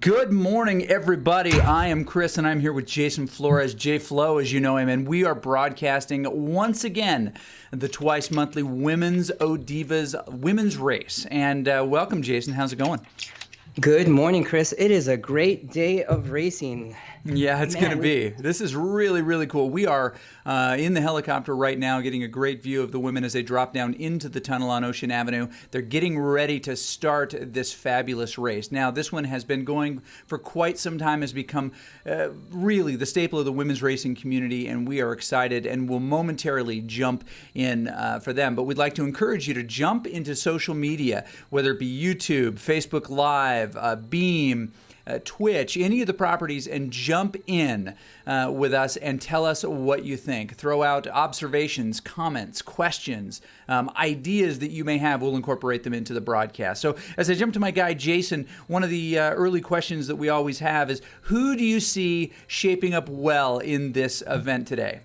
Good morning, everybody. I am Chris, and I'm here with Jason Flores, J Flo, as you know him, and we are broadcasting once again the twice monthly women's ODivaZ women's race. And welcome, Jason. How's it going? Good morning, Chris. It is a great day of racing. Yeah, it's going to be. This is really, really cool. We are in the helicopter right now getting a great view of the women as they drop down into the tunnel on Ocean Avenue. They're getting ready to start this fabulous race. Now, this one has been going for quite some time, has become really the staple of the women's racing community, and we are excited and will momentarily jump in for them. But we'd like to encourage you to jump into social media, whether it be YouTube, Facebook Live, Beam, Twitch, any of the properties, and jump in with us and tell us what you think. Throw out observations, comments, questions, ideas that you may have. We'll incorporate them into the broadcast. So as I jump to my guy, Jason, one of the early questions that we always have is, who do you see shaping up well in this event today?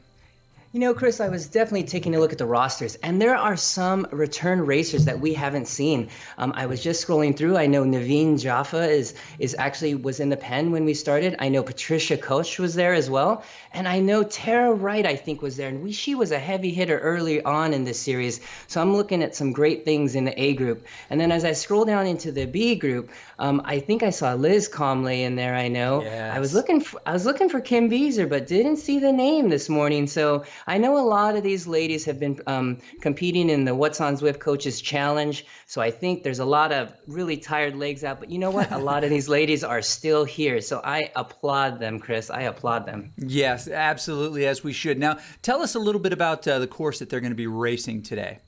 You know, Chris, I was definitely taking a look at the rosters, and there are some return racers that we haven't seen. I was just scrolling through. I know Naveen Jaffa is actually was in the pen when we started. I know Patricia Koch was there as well, and I know Tara Wright, I think, was there. And she was a heavy hitter early on in this series. So I'm looking at some great things in the A group. And then as I scroll down into the B group, I think I saw Liz Comley in there. I know. Yes. I was looking for Kim Beezer, but didn't see the name this morning. So I know a lot of these ladies have been competing in the What's on Zwift Coaches Challenge, so I think there's a lot of really tired legs out. But you know what? A lot of these ladies are still here, so I applaud them, Chris. I applaud them. Yes, absolutely, as we should. Now, tell us a little bit about the course that they're going to be racing today.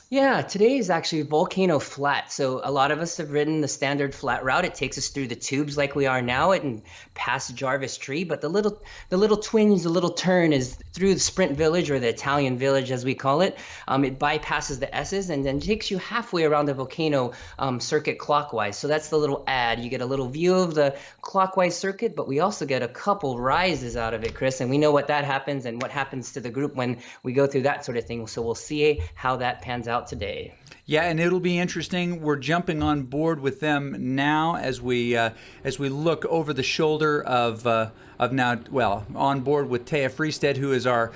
Yeah, today is actually Volcano Flat. So a lot of us have ridden the standard flat route. It takes us through the tubes like we are now and past Jarvis Tree. But the little twinge, the little turn is through the Sprint Village, or the Italian Village as we call it. It bypasses the S's and then takes you halfway around the volcano circuit clockwise. So that's the little ad. You get a little view of the clockwise circuit, but we also get a couple rises out of it, Chris. And we know what that happens and what happens to the group when we go through that sort of thing. So we'll see how that pans out today. Yeah, and it'll be interesting. We're jumping on board with them now as we look over the shoulder of now, well, on board with Taya Freestead, who is our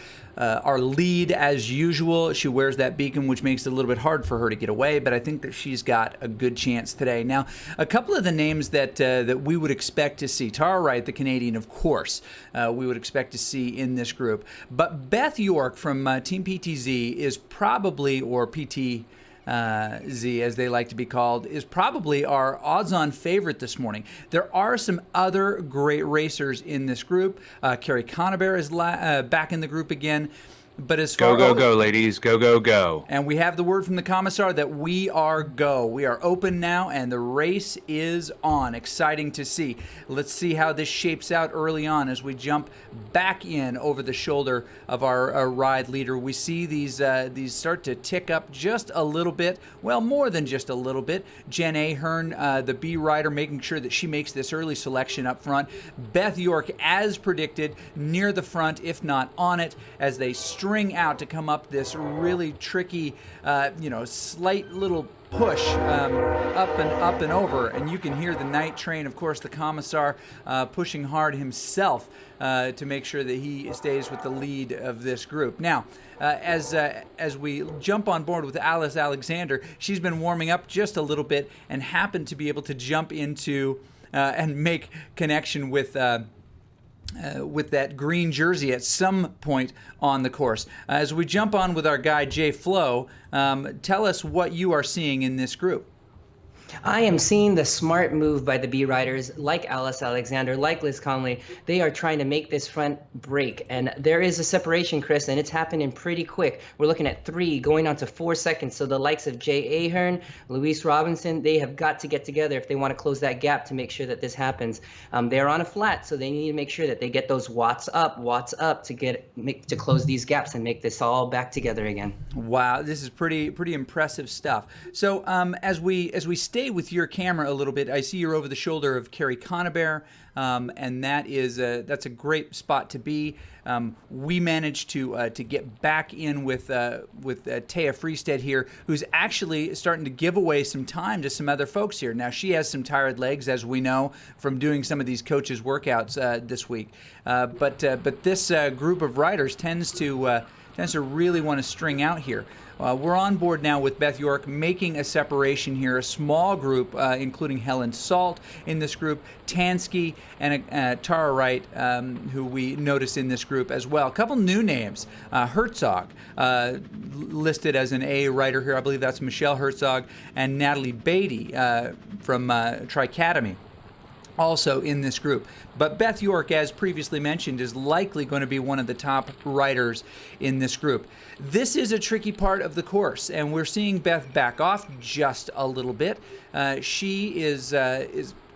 lead as usual. She wears that beacon, which makes it a little bit hard for her to get away, but I think that she's got a good chance today. Now, a couple of the names that we would expect to see. Tara Wright, the Canadian, of course, we would expect to see in this group. But Beth York from Team PTZ is probably, or PT Z, as they like to be called, is probably our odds-on favorite this morning. There are some other great racers in this group. Carrie Conaber is back in the group again. But as far go, ladies. Go. And we have the word from the commissar that we are go. We are open now, and the race is on. Exciting to see. Let's see how this shapes out early on as we jump back in over the shoulder of our ride leader. We see these start to tick up just a little bit. Well, more than just a little bit. Jen Ahern, the B rider, making sure that she makes this early selection up front. Beth York, as predicted, near the front, if not on it, as they string out to come up this really tricky, slight little push up and over. And you can hear the night train, of course, the commissar pushing hard himself to make sure that he stays with the lead of this group. Now, as we jump on board with Alice Alexander, she's been warming up just a little bit and happened to be able to jump into and make connection with that green jersey at some point on the course. As we jump on with our guy, J Flo, tell us what you are seeing in this group. I am seeing the smart move by the B riders, like Alice Alexander, like Liz Conley. They are trying to make this front break, and there is a separation, Chris, and it's happening pretty quick. We're looking at 3 going on to 4 seconds. So the likes of Jay Ahern, Louise Robinson, they have got to get together if they want to close that gap to make sure that this happens. They're on a flat, so they need to make sure that they get those watts up to close these gaps and make this all back together again. Wow, this is pretty impressive stuff. So as we stay with your camera a little bit, I see you're over the shoulder of Carrie Conabear, and that's a great spot to be. We managed to get back in with Taya Freestead here, who's actually starting to give away some time to some other folks here. Now, she has some tired legs, as we know from doing some of these coaches' workouts this week. But this group of riders tends to really want to string out here. We're on board now with Beth York, making a separation here, a small group, including Helen Salt in this group, Tansky, and Tara Wright, who we notice in this group as well. A couple new names, Herzog, listed as an A rider here. I believe that's Michelle Herzog, and Natalie Beatty from Tricademy, also in this group. But Beth York, as previously mentioned, is likely going to be one of the top riders in this group. This is a tricky part of the course, and we're seeing Beth back off just a little bit. She is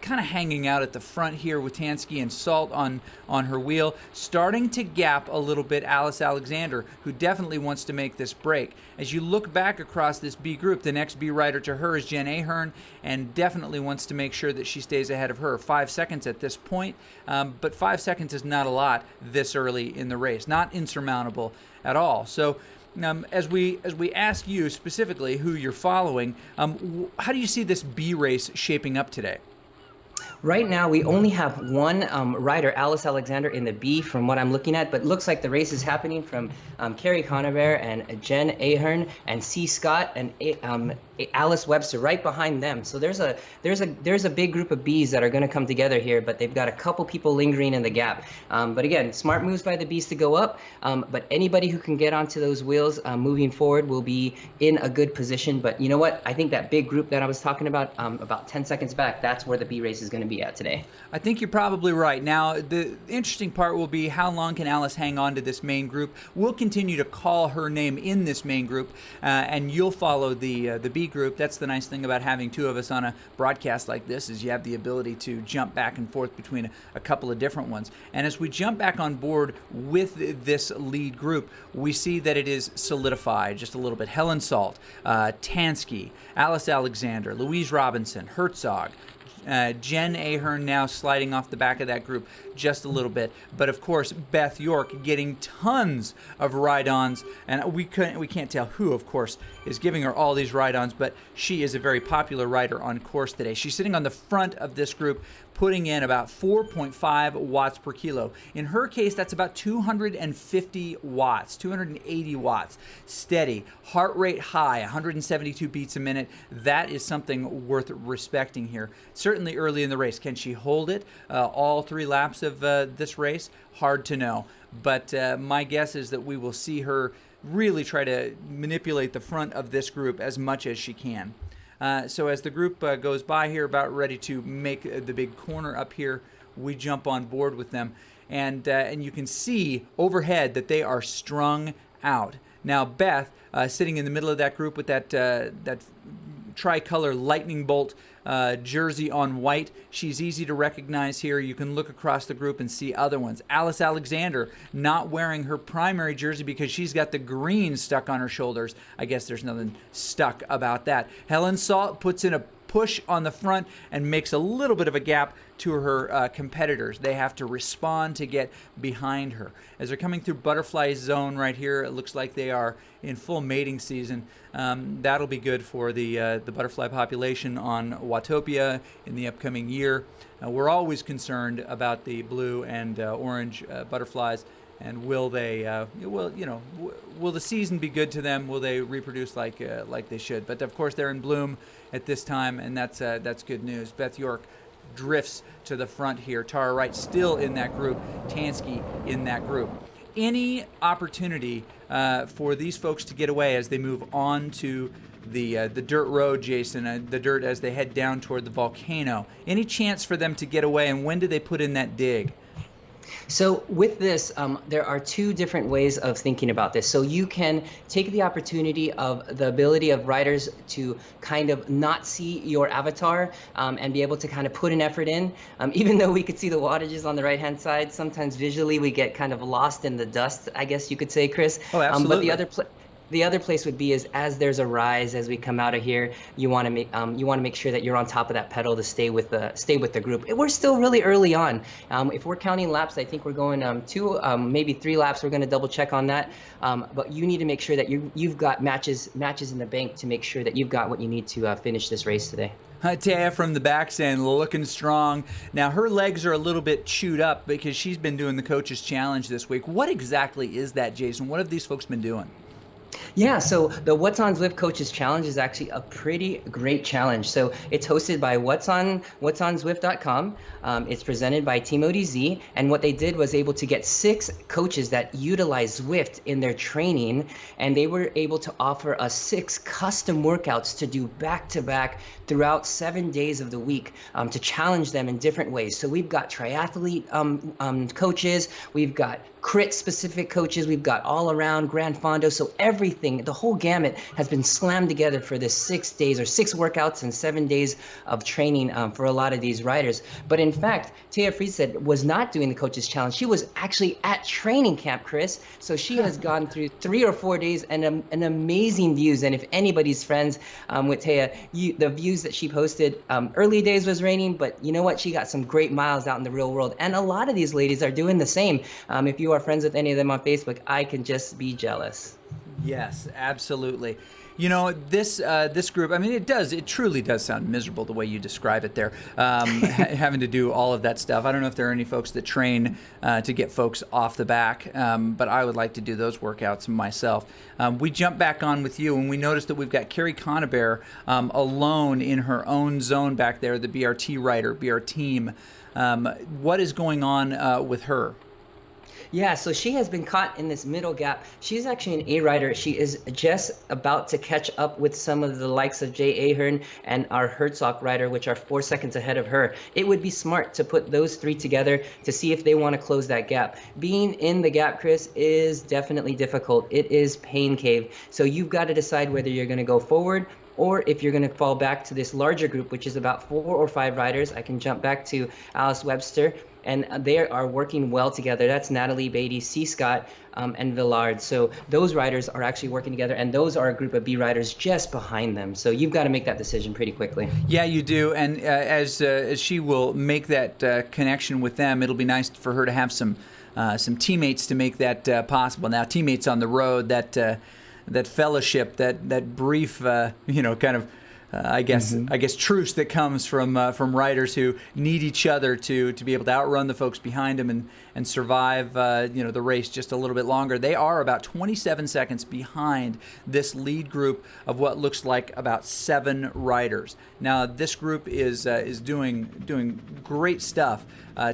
kind of hanging out at the front here with Tansky and Salt on her wheel, starting to gap a little bit Alice Alexander, who definitely wants to make this break. As you look back across this B group, the next B rider to her is Jen Ahern, and definitely wants to make sure that she stays ahead of her. 5 seconds at this point, but 5 seconds is not a lot this early in the race, not insurmountable at all. So as we ask you specifically who you're following, how do you see this B race shaping up today? Right now, we only have one rider, Alice Alexander, in the B from what I'm looking at, but it looks like the race is happening from Carrie Conabear and Jen Ahern and C. Scott and Alice Webster right behind them. So there's a big group of Bs that are going to come together here, but they've got a couple people lingering in the gap. But again, smart moves by the Bs to go up, but anybody who can get onto those wheels moving forward will be in a good position. But you know what? I think that big group that I was talking about 10 seconds back, that's where the B race is going to be at today. I think you're probably right. Now, the interesting part will be how long can Alice hang on to this main group. We'll continue to call her name in this main group, and you'll follow the B group. That's the nice thing about having two of us on a broadcast like this, is you have the ability to jump back and forth between a couple of different ones. And as we jump back on board with this lead group, we see that it is solidified just a little bit. Helen Salt, Tansky, Alice Alexander, Louise Robinson, Herzog, Jen Ahern now sliding off the back of that group just a little bit, but of course Beth York getting tons of ride-ons, and we can't tell who, of course, is giving her all these ride-ons, but she is a very popular rider on course today. She's sitting on the front of this group, putting in about 4.5 watts per kilo. In her case, that's about 250 watts, 280 watts, steady, heart rate high, 172 beats a minute. That is something worth respecting here. Certainly early in the race. Can she hold it all 3 laps of this race? Hard to know. But my guess is that we will see her really try to manipulate the front of this group as much as she can. So as the group goes by here, about ready to make the big corner up here, we jump on board with them. And you can see overhead that they are strung out. Now Beth, sitting in the middle of that group with that tricolor lightning bolt jersey on white. She's easy to recognize here. You can look across the group and see other ones. Alice Alexander not wearing her primary jersey because she's got the green stuck on her shoulders. I guess there's nothing stuck about that. Helen Salt puts in a push on the front and makes a little bit of a gap to her competitors. They have to respond to get behind her. As they're coming through Butterfly Zone right here, it looks like they are in full mating season. That'll be good for the butterfly population on Watopia in the upcoming year. We're always concerned about the blue and orange butterflies, and will they will the season be good to them? Will they reproduce like they should? But of course they're in bloom at this time, and that's good news. Beth York drifts to the front here. Tara Wright still in that group. Tansky in that group. Any opportunity for these folks to get away as they move on to the dirt road, Jason, the dirt as they head down toward the volcano? Any chance for them to get away, and when do they put in that dig? So with this, there are 2 different ways of thinking about this. So you can take the opportunity of the ability of riders to kind of not see your avatar and be able to kind of put an effort in. Even though we could see the wattages on the right-hand side, sometimes visually we get kind of lost in the dust, I guess you could say, Chris. Oh, absolutely. But the other place would be is as there's a rise as we come out of here, you want to make sure that you're on top of that pedal to stay with the group. We're still really early on. If we're counting laps, I think we're going two, maybe 3 laps. We're going to double check on that. But you need to make sure that you've got matches in the bank to make sure that you've got what you need to finish this race today. Taya from the backstand looking strong. Now, her legs are a little bit chewed up because she's been doing the Coach's Challenge this week. What exactly is that, Jason? What have these folks been doing? Yeah, so the What's on Zwift Coaches Challenge is actually a pretty great challenge. So it's hosted by whatsonzwift.com. It's presented by Team ODivaZ, and what they did was able to get 6 coaches that utilize Zwift in their training, and they were able to offer us 6 custom workouts to do back-to-back throughout 7 days of the week to challenge them in different ways. So we've got triathlete coaches, we've got crit specific coaches, we've got all around Grand Fondo. So everything, the whole gamut has been slammed together for this 6 days or 6 workouts and 7 days of training for a lot of these riders. But in fact, Taya Friedstedt was not doing the Coaches Challenge. She was actually at training camp, Chris. So she has gone through 3 or 4 days and an amazing views. And if anybody's friends with Taya, the views that she posted, early days was raining, but you know what? She got some great miles out in the real world. And a lot of these ladies are doing the same. If you are friends with any of them on Facebook, I can just be jealous. Yes, absolutely. You know, this group, I mean, it truly does sound miserable the way you describe it there, having to do all of that stuff. I don't know if there are any folks that train to get folks off the back, but I would like to do those workouts myself. We jump back on with you, and we notice that we've got Carrie Conabear alone in her own zone back there, the BRT rider, BR team. What is going on with her? Yeah, so she has been caught in this middle gap. She's actually an A rider. She is just about to catch up with some of the likes of Jay Ahern and our Herzog rider, which are 4 seconds ahead of her. It would be smart to put those 3 together to see if they want to close that gap. Being in the gap, Chris, is definitely difficult. It is pain cave. So you've got to decide whether you're going to go forward or if you're going to fall back to this larger group, which is about 4 or 5 riders. I can jump back to Alice Webster, and they are working well together. That's Natalie Beatty, C. Scott, and Villard. So those riders are actually working together, and those are a group of B riders just behind them. So you've got to make that decision pretty quickly. Yeah, you do. And as she will make that connection with them, it'll be nice for her to have some teammates to make that possible. Now, teammates on the road, that fellowship, that brief, kind of, I guess truce that comes from riders who need each other to be able to outrun the folks behind them and survive the race just a little bit longer. They are about 27 seconds behind this lead group of what looks like about 7 riders. Now this group is doing great stuff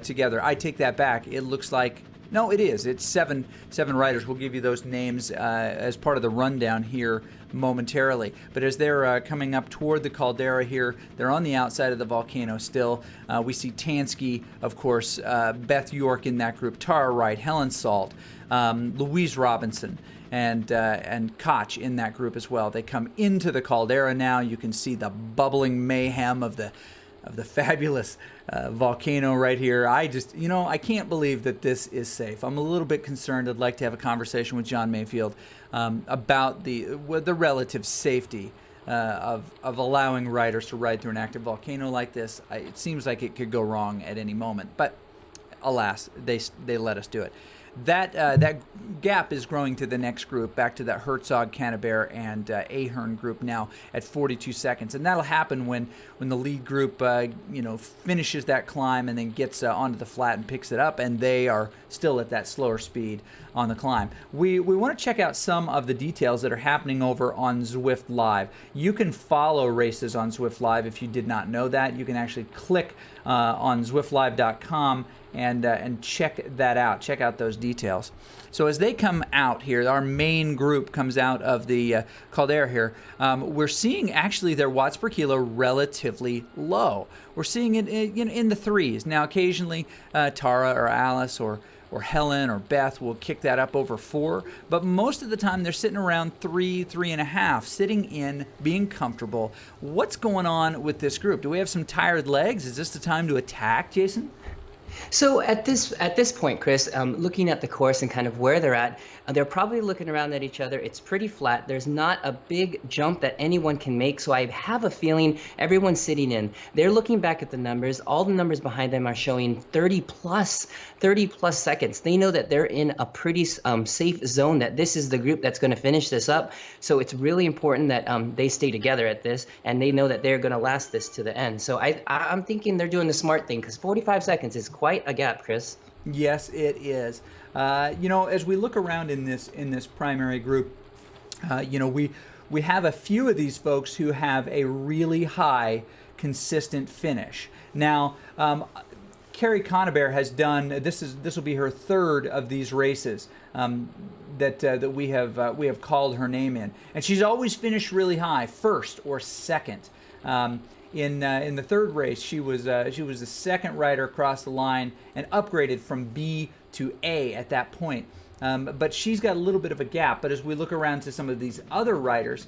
together. I take that back. It looks like. No, it is. It's seven riders. We'll give you those names as part of the rundown here momentarily. But as they're coming up toward the caldera here, they're on the outside of the volcano still. We see Tansky, of course, Beth York in that group, Tara Wright, Helen Salt, Louise Robinson, and Koch in that group as well. They come into the caldera now. You can see the bubbling mayhem of the fabulous volcano right here. I can't believe that this is safe. I'm a little bit concerned. I'd like to have a conversation with John Mayfield about the relative safety of allowing riders to ride through an active volcano like this. It seems like it could go wrong at any moment, but alas, they let us do it. That gap is growing to the next group, back to that Herzog, Canterbury, and Ahern group now at 42 seconds. And that'll happen when the lead group finishes that climb and then gets onto the flat and picks it up, and they are still at that slower speed on the climb. We want to check out some of the details that are happening over on Zwift Live. You can follow races on Zwift Live if you did not know that. You can actually click on ZwiftLive.com and check that out. Check out those details. So as they come out here, our main group comes out of the caldera here. We're seeing actually their watts per kilo relatively low. We're seeing it in the 3s. Now occasionally Tara or Alice or Helen or Beth will kick that up over 4, but most of the time they're sitting around 3.5, sitting in, being comfortable. What's going on with this group? Do we have some tired legs? Is this the time to attack, Jason? So at this point, Chris, looking at the course and kind of where they're at, they're probably looking around at each other. It's pretty flat. There's not a big jump that anyone can make. So I have a feeling everyone's sitting in. They're looking back at the numbers. All the numbers behind them are showing 30 plus seconds. They know that they're in a pretty safe zone. That this is the group that's going to finish this up. So it's really important that they stay together at this, and they know that they're going to last this to the end. So I'm thinking they're doing the smart thing because 45 seconds is quite a gap, Chris. Yes, it is. As we look around in this primary group, we have a few of these folks who have a really high, consistent finish. Now, Carrie Conabear has done this will be her third of these races that we have called her name in, and she's always finished really high, first or second. In the third race, she was the second rider across the line and upgraded from B to A at that point. But she's got a little bit of a gap. But as we look around to some of these other riders,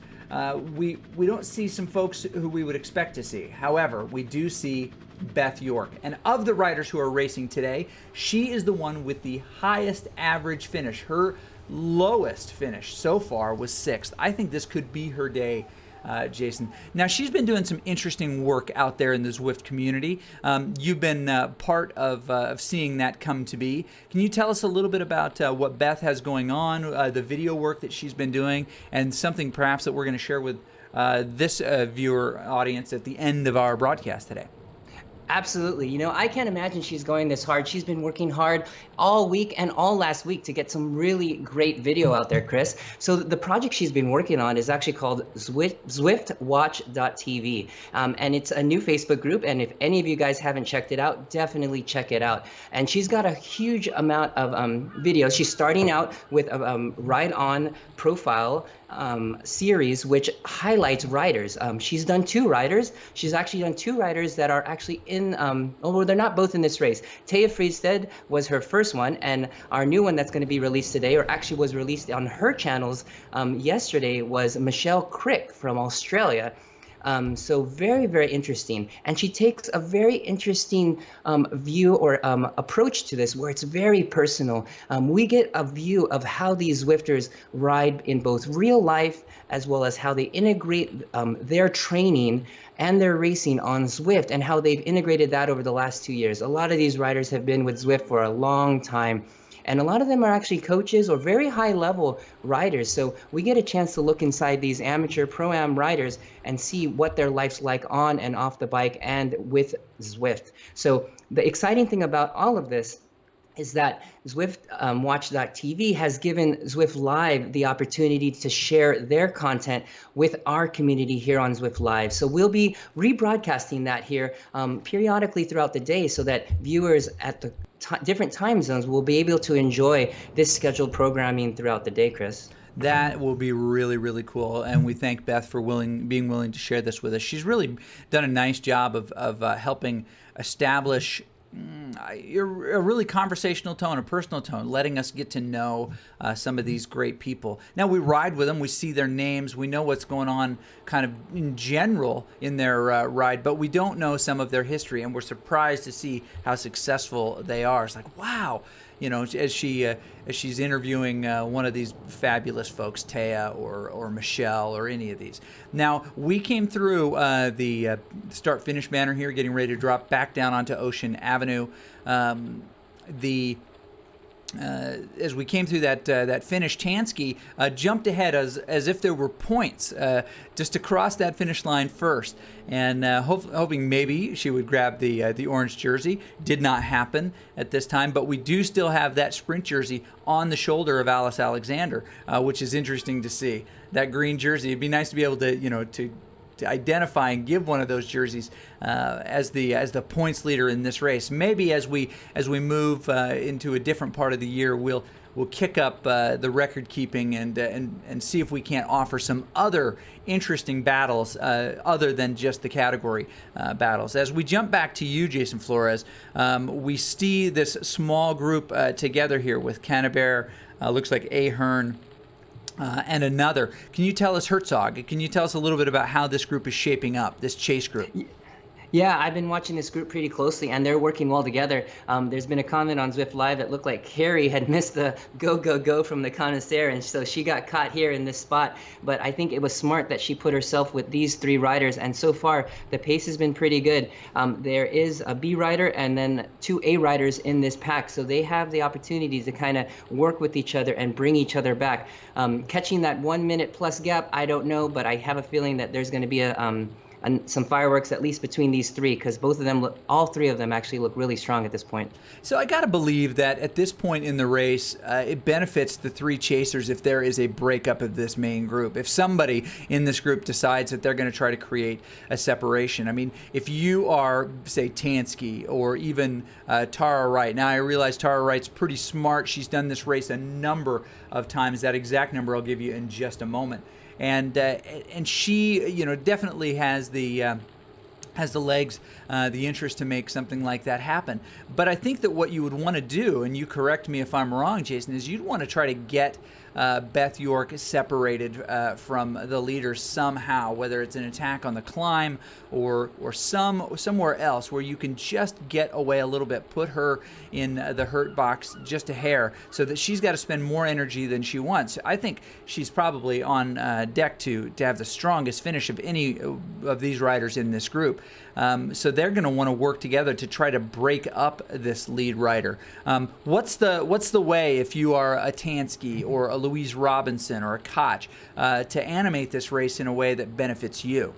we don't see some folks who we would expect to see. However, we do see Beth York. And of the riders who are racing today, she is the one with the highest average finish. Her lowest finish so far was sixth. I think this could be her day, Jason. Now, she's been doing some interesting work out there in the Zwift community. You've been part of seeing that come to be. Can you tell us a little bit about what Beth has going on, the video work that she's been doing, and something perhaps that we're going to share with this viewer audience at the end of our broadcast today? Absolutely. I can't imagine she's going this hard. She's been working hard all week and all last week to get some really great video out there, Chris. So the project she's been working on is actually called ZwiftWatch.tv. And it's a new Facebook group. And if any of you guys haven't checked it out, definitely check it out. And she's got a huge amount of videos. She's starting out with a Ride On profile series, which highlights riders. She's done two riders. She's actually done two riders that are actually well, they're not both in this race. Taya Friedstedt was her first one, and our new one that's going to be released today, or actually was released on her channels yesterday, was Michelle Crick from Australia. So very, very interesting. And she takes a very interesting view or approach to this where it's very personal. We get a view of how these Zwifters ride in both real life as well as how they integrate their training and their racing on Zwift and how they've integrated that over the last 2 years. A lot of these riders have been with Zwift for a long time. And a lot of them are actually coaches or very high level riders. So we get a chance to look inside these amateur Pro-Am riders and see what their life's like on and off the bike and with Zwift. So the exciting thing about all of this is that ZwiftWatch.tv has given Zwift Live the opportunity to share their content with our community here on Zwift Live. So we'll be rebroadcasting that here periodically throughout the day so that viewers at the different time zones will be able to enjoy this scheduled programming throughout the day, Chris. That will be really, really cool, and we thank Beth for being willing to share this with us. She's really done a nice job of helping establish a really conversational tone, a personal tone, letting us get to know some of these great people. Now, we ride with them, we see their names, we know what's going on kind of in general in their ride, but we don't know some of their history, and we're surprised to see how successful they are. It's like, wow, as she's interviewing one of these fabulous folks, Taya or Michelle or any of these. Now, we came through the start-finish banner here, getting ready to drop back down onto Ocean Avenue. As we came through that finish, Tansky jumped ahead as if there were points just to cross that finish line first, and hoping maybe she would grab the orange jersey. Did not happen at this time, but we do still have that sprint jersey on the shoulder of Alice Alexander, which is interesting to see. That green jersey. It'd be nice to be able to identify and give one of those jerseys as the points leader in this race. Maybe as we move into a different part of the year, we'll kick up the record keeping and see if we can't offer some other interesting battles other than just the category battles. As we jump back to you, Jason Flores, we see this small group together here with Cannabear, looks like Ahern, and another. Can you tell us, Herzog, can you tell us a little bit about how this group is shaping up, this chase group? Yeah, I've been watching this group pretty closely, and they're working well together. There's been a comment on Zwift Live that looked like Carrie had missed the go, go, go from the connoisseur, and so she got caught here in this spot. But I think it was smart that she put herself with these three riders, and so far the pace has been pretty good. There is a B rider and then two A riders in this pack, so they have the opportunity to kind of work with each other and bring each other back. Catching that 1 minute plus gap, I don't know, but I have a feeling that there's going to be and some fireworks at least between these three, because both of them look, all three of them actually look really strong at this point. So I got to believe that at this point in the race, it benefits the three chasers if there is a breakup of this main group. If somebody in this group decides that they're going to try to create a separation. I mean, if you are, say, Tansky or even Tara Wright. Now, I realize Tara Wright's pretty smart. She's done this race a number of times. That exact number I'll give you in just a moment. And she, definitely has the legs, the interest to make something like that happen. But I think that what you would want to do, and you correct me if I'm wrong, Jason, is you'd want to try to get Beth York separated from the leaders somehow, whether it's an attack on the climb or somewhere else where you can just get away a little bit, put her in the hurt box just a hair, so that she's got to spend more energy than she wants. I think she's probably on deck to have the strongest finish of any of these riders in this group. So they're going to want to work together to try to break up this lead rider. What's the way, if you are a Tansky or a Louise Robinson or a Koch, to animate this race in a way that benefits you?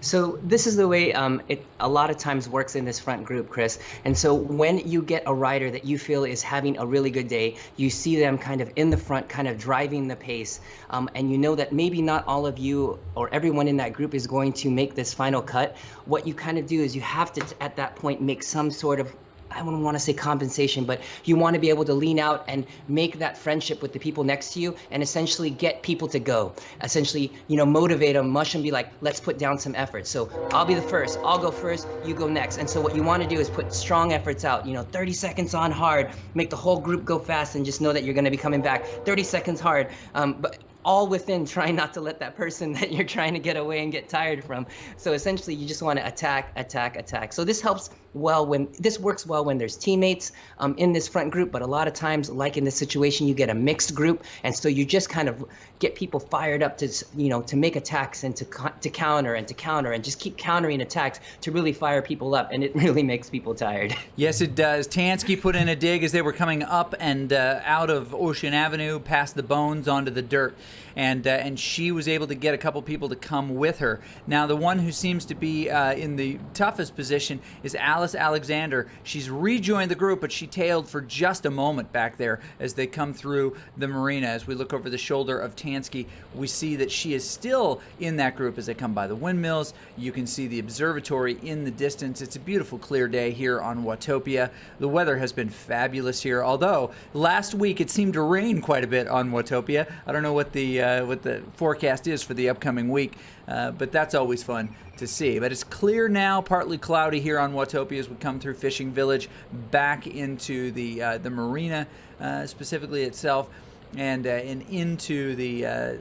So this is the way it a lot of times works in this front group, Chris. And so when you get a rider that you feel is having a really good day, you see them kind of in the front, kind of driving the pace, and you know that maybe not all of you or everyone in that group is going to make this final cut. What you kind of do is you have to, at that point, make some sort of, I wouldn't want to say compensation, but you want to be able to lean out and make that friendship with the people next to you and essentially get people to go. Essentially, motivate them, mush them, be like, let's put down some effort. So I'll be the first, I'll go first, you go next. And so what you want to do is put strong efforts out, 30 seconds on hard, make the whole group go fast, and just know that you're going to be coming back 30 seconds hard. But all within trying not to let that person that you're trying to get away and get tired from. So essentially, you just want to attack, attack, attack. So this works well when there's teammates in this front group, but a lot of times, like in this situation, you get a mixed group, and so you just kind of get people fired up to make attacks and to counter and just keep countering attacks to really fire people up, and it really makes people tired. Yes, it does. Tansky put in a dig as they were coming up and out of Ocean Avenue, past the bones onto the dirt. And she was able to get a couple people to come with her. Now, the one who seems to be in the toughest position is Alice Alexander. She's rejoined the group, but she tailed for just a moment back there as they come through the marina. As we look over the shoulder of Tansky, we see that she is still in that group as they come by the windmills. You can see the observatory in the distance. It's a beautiful, clear day here on Watopia. The weather has been fabulous here, although last week it seemed to rain quite a bit on Watopia. I don't know what the forecast is for the upcoming week, but that's always fun to see. But it's clear now, partly cloudy here on Watopia as we come through Fishing Village back into the marina specifically itself, and into the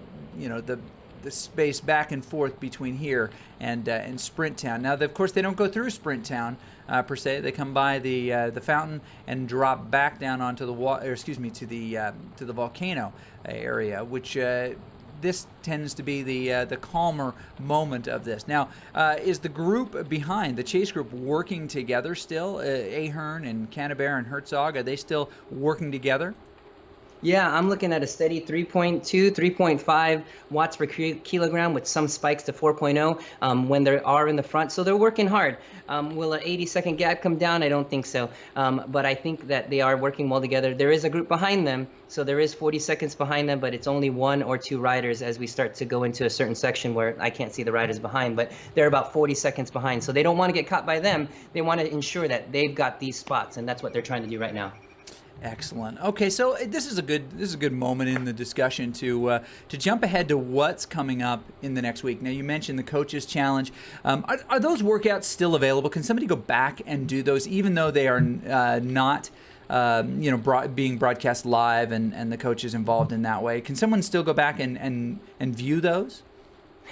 space back and forth between here and Sprint Town. Now, of course, they don't go through Sprint Town per se. They come by the fountain and drop back down onto to the volcano area, which this tends to be the calmer moment of this. Now, is the group behind, the chase group, working together still? Ahern and Canterbury and Herzog, are they still working together? Yeah, I'm looking at a steady 3.2, 3.5 watts per kilogram with some spikes to 4.0 when they are in the front. So they're working hard. Will an 80-second gap come down? I don't think so. But I think that they are working well together. There is a group behind them, so there is 40 seconds behind them, but it's only one or two riders as we start to go into a certain section where I can't see the riders behind, but they're about 40 seconds behind. So they don't want to get caught by them. They want to ensure that they've got these spots, and that's what they're trying to do right now. Excellent. Okay, so this is a good moment in the discussion to jump ahead to what's coming up in the next week. Now, you mentioned the Coaches Challenge. Are those workouts still available? Can somebody go back and do those, even though they are not being broadcast live and the coach is involved in that way? Can someone still go back and view those?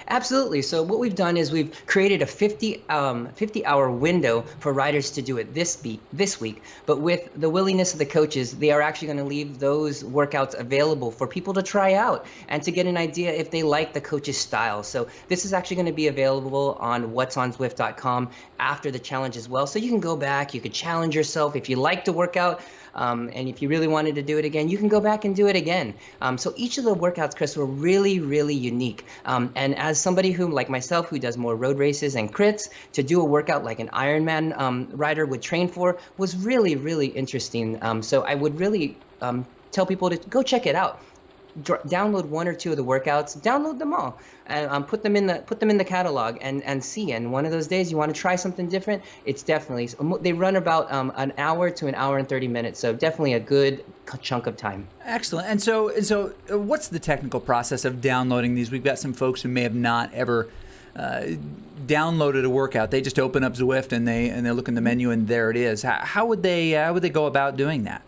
Absolutely. So what we've done is we've created a 50-hour window for riders to do it this week. But with the willingness of the coaches, they are actually going to leave those workouts available for people to try out and to get an idea if they like the coach's style. So this is actually going to be available on whatsonzwift.com after the challenge as well. So you can go back, you could challenge yourself if you like to work out. And if you really wanted to do it again, you can go back and do it again. So each of the workouts, Chris, were really, really unique. And as somebody who, like myself, who does more road races and crits, to do a workout like an Ironman rider would train for was really, really interesting. So I would really tell people to go check it out. Download one or two of the workouts, download them all, and put them in the catalog and see. And one of those days you want to try something different, it's definitely, they run about an hour to an hour and 30 minutes, so definitely a good chunk of time. Excellent. And so what's the technical process of downloading these? We've got some folks who may have not ever downloaded a workout. They just open up Zwift and they look in the menu and there it is. How would they go about doing that?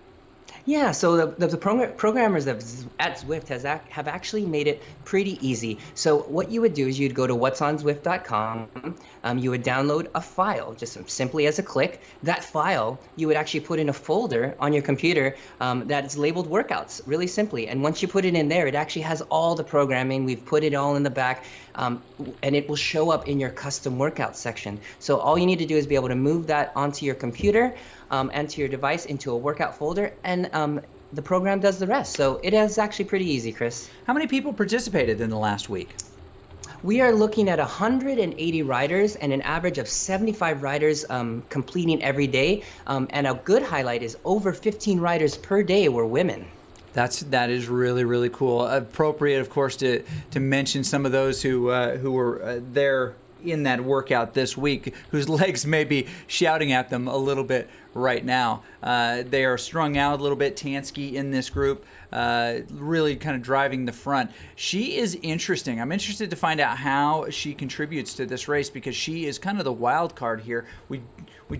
Yeah, so the programmers at Zwift have actually made it pretty easy. So what you would do is you'd go to whatsonzwift.com. You would download a file, just simply as a click. That file you would actually put in a folder on your computer that is labeled workouts, really simply. And once you put it in there, it actually has all the programming. We've put it all in the back, and it will show up in your custom workout section. So all you need to do is be able to move that onto your computer and to your device into a workout folder, and the program does the rest. So it is actually pretty easy, Chris. How many people participated in the last week? We are looking at 180 riders and an average of 75 riders completing every day. And a good highlight is over 15 riders per day were women. That is really, really cool. Appropriate, of course, to mention some of those who were there in that workout this week, whose legs may be shouting at them a little bit right now. They are strung out a little bit. Tansky in this group, really kind of driving the front. She is interesting. I'm interested to find out how she contributes to this race, because she is kind of the wild card here. We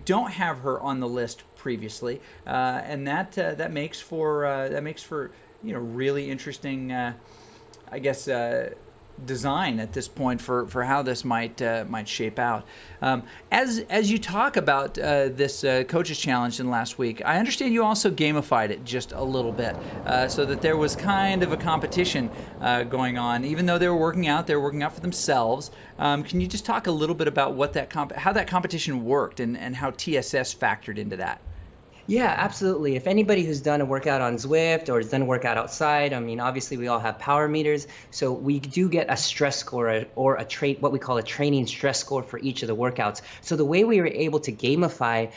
don't have her on the list previously, and that makes for really interesting, I guess, design at this point for how this might shape out. As you talk about this coaches challenge in last week, I understand you also gamified it just a little bit, so that there was kind of a competition going on. Even though they were working out for themselves. Can you just talk a little bit about what how that competition worked and how TSS factored into that? Yeah, absolutely. If anybody who's done a workout on Zwift or has done a workout outside, I mean, obviously we all have power meters, so we do get a stress score or what we call a training stress score for each of the workouts. So the way we were able to gamify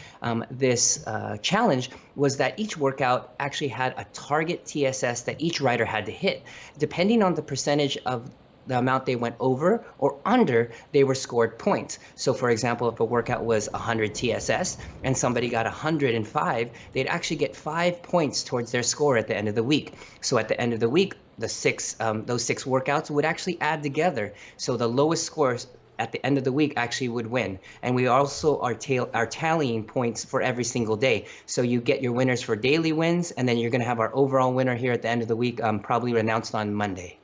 this challenge was that each workout actually had a target TSS that each rider had to hit. Depending on the percentage of the amount they went over or under, they were scored points. So for example, if a workout was 100 TSS and somebody got 105, they'd actually get 5 points towards their score at the end of the week. So at the end of the week, those six workouts would actually add together. So the lowest scores at the end of the week actually would win. And we also are tallying points for every single day. So you get your winners for daily wins, and then you're going to have our overall winner here at the end of the week, probably announced on Monday.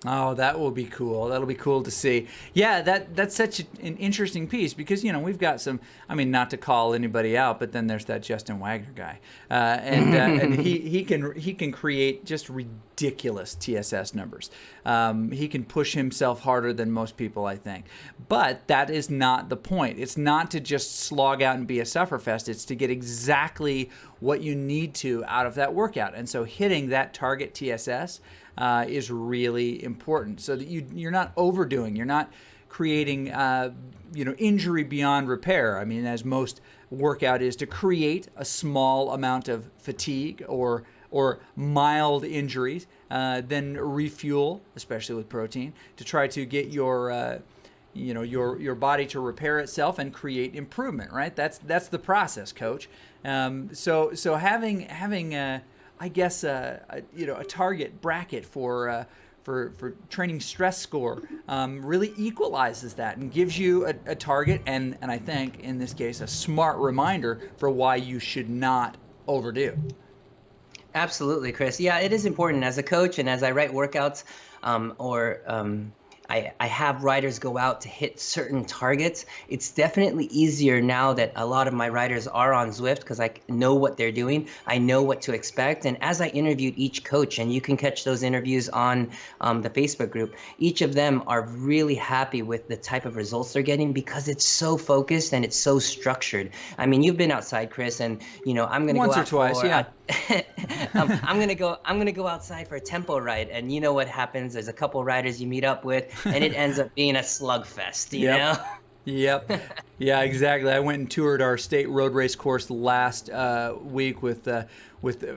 Oh, that will be cool. That'll be cool to see. Yeah, that's such an interesting piece, because we've got some. I mean, not to call anybody out, but then there's that Justin Wagner guy, and he can create just ridiculous TSS numbers. He can push himself harder than most people, I think. But that is not the point. It's not to just slog out and be a sufferfest. It's to get exactly what you need to out of that workout. And so hitting that target TSS is really important, so that you're not overdoing. You're not creating injury beyond repair. I mean, as most workout is, to create a small amount of fatigue or mild injuries, then refuel, especially with protein, to try to get your body to repair itself and create improvement. Right? That's the process, Coach. So having I guess a target bracket for training stress score really equalizes that and gives you a target and I think in this case a smart reminder for why you should not overdo. Absolutely, Chris. Yeah, it is important as a coach and as I write workouts I have riders go out to hit certain targets. It's definitely easier now that a lot of my riders are on Zwift because I know what they're doing. I know what to expect. And as I interviewed each coach, and you can catch those interviews on the Facebook group, each of them are really happy with the type of results they're getting because it's so focused and it's so structured. I mean, you've been outside, Chris, and I'm going to go Once or out twice, for, yeah. I'm gonna go outside for a tempo ride, and you know what happens? There's a couple riders you meet up with, and it ends up being a slugfest. You know? Yep. Yeah, exactly. I went and toured our state road race course last week with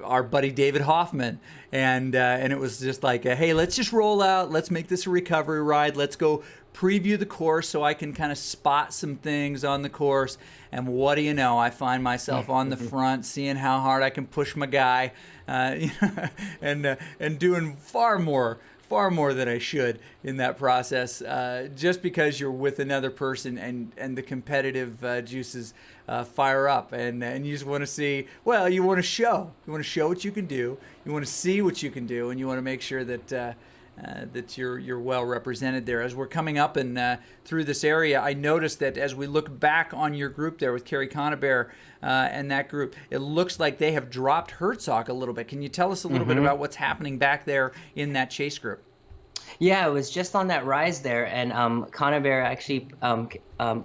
our buddy David Hoffman, and it was just like, hey, let's just roll out. Let's make this a recovery ride. Let's go preview the course so I can kind of spot some things on the course. And what do you know? I find myself on the front, seeing how hard I can push my guy, and doing far more than I should in that process, just because you're with another person and the competitive juices fire up, and you just want to see, well, you want to show what you can do, you want to see what you can do, and you want to make sure that you're well represented there. As we're coming up and through this area, I noticed that as we look back on your group there with Carrie Conabear and that group, it looks like they have dropped Herzog a little bit. Can you tell us a little bit about what's happening back there in that chase group? Yeah, it was just on that rise there, and Conabear actually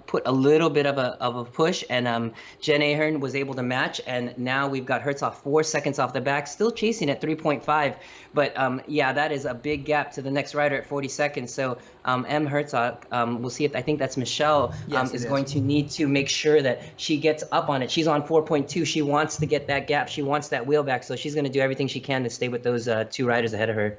put a little bit of a push, and Jen Ahern was able to match, and now we've got Herzog 4 seconds off the back, still chasing at 3.5, but yeah, that is a big gap to the next rider at 40 seconds. So M. Herzog, we'll see if I think that's Michelle, is going to need to make sure that she gets up on it. She's on 4.2. She wants to get that gap. She wants that wheel back, so she's going to do everything she can to stay with those two riders ahead of her.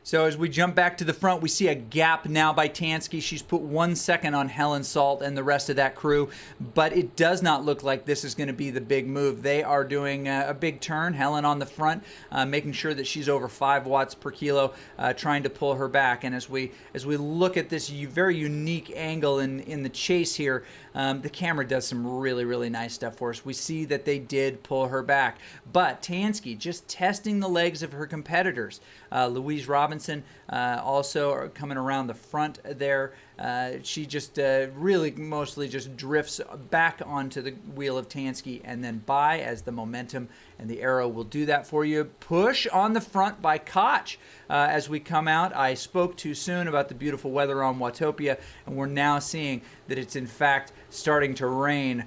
So as we jump back to the front, we see a gap now by Tansky. She's put 1 second on Helen Salt and the rest of that crew, but it does not look like this is going to be the big move. They are doing a big turn. Helen on the front, making sure that she's over 5 watts per kilo, trying to pull her back. And as we look at this very unique angle in the chase here, the camera does some really, really nice stuff for us. We see that they did pull her back. But Tansky just testing the legs of her competitors. Louise Robinson also coming around the front there. She just really mostly just drifts back onto the wheel of Tansky and then by as the momentum and the arrow will do that for you. Push on the front by Koch. As we come out, I spoke too soon about the beautiful weather on Watopia, and we're now seeing that it's in fact starting to rain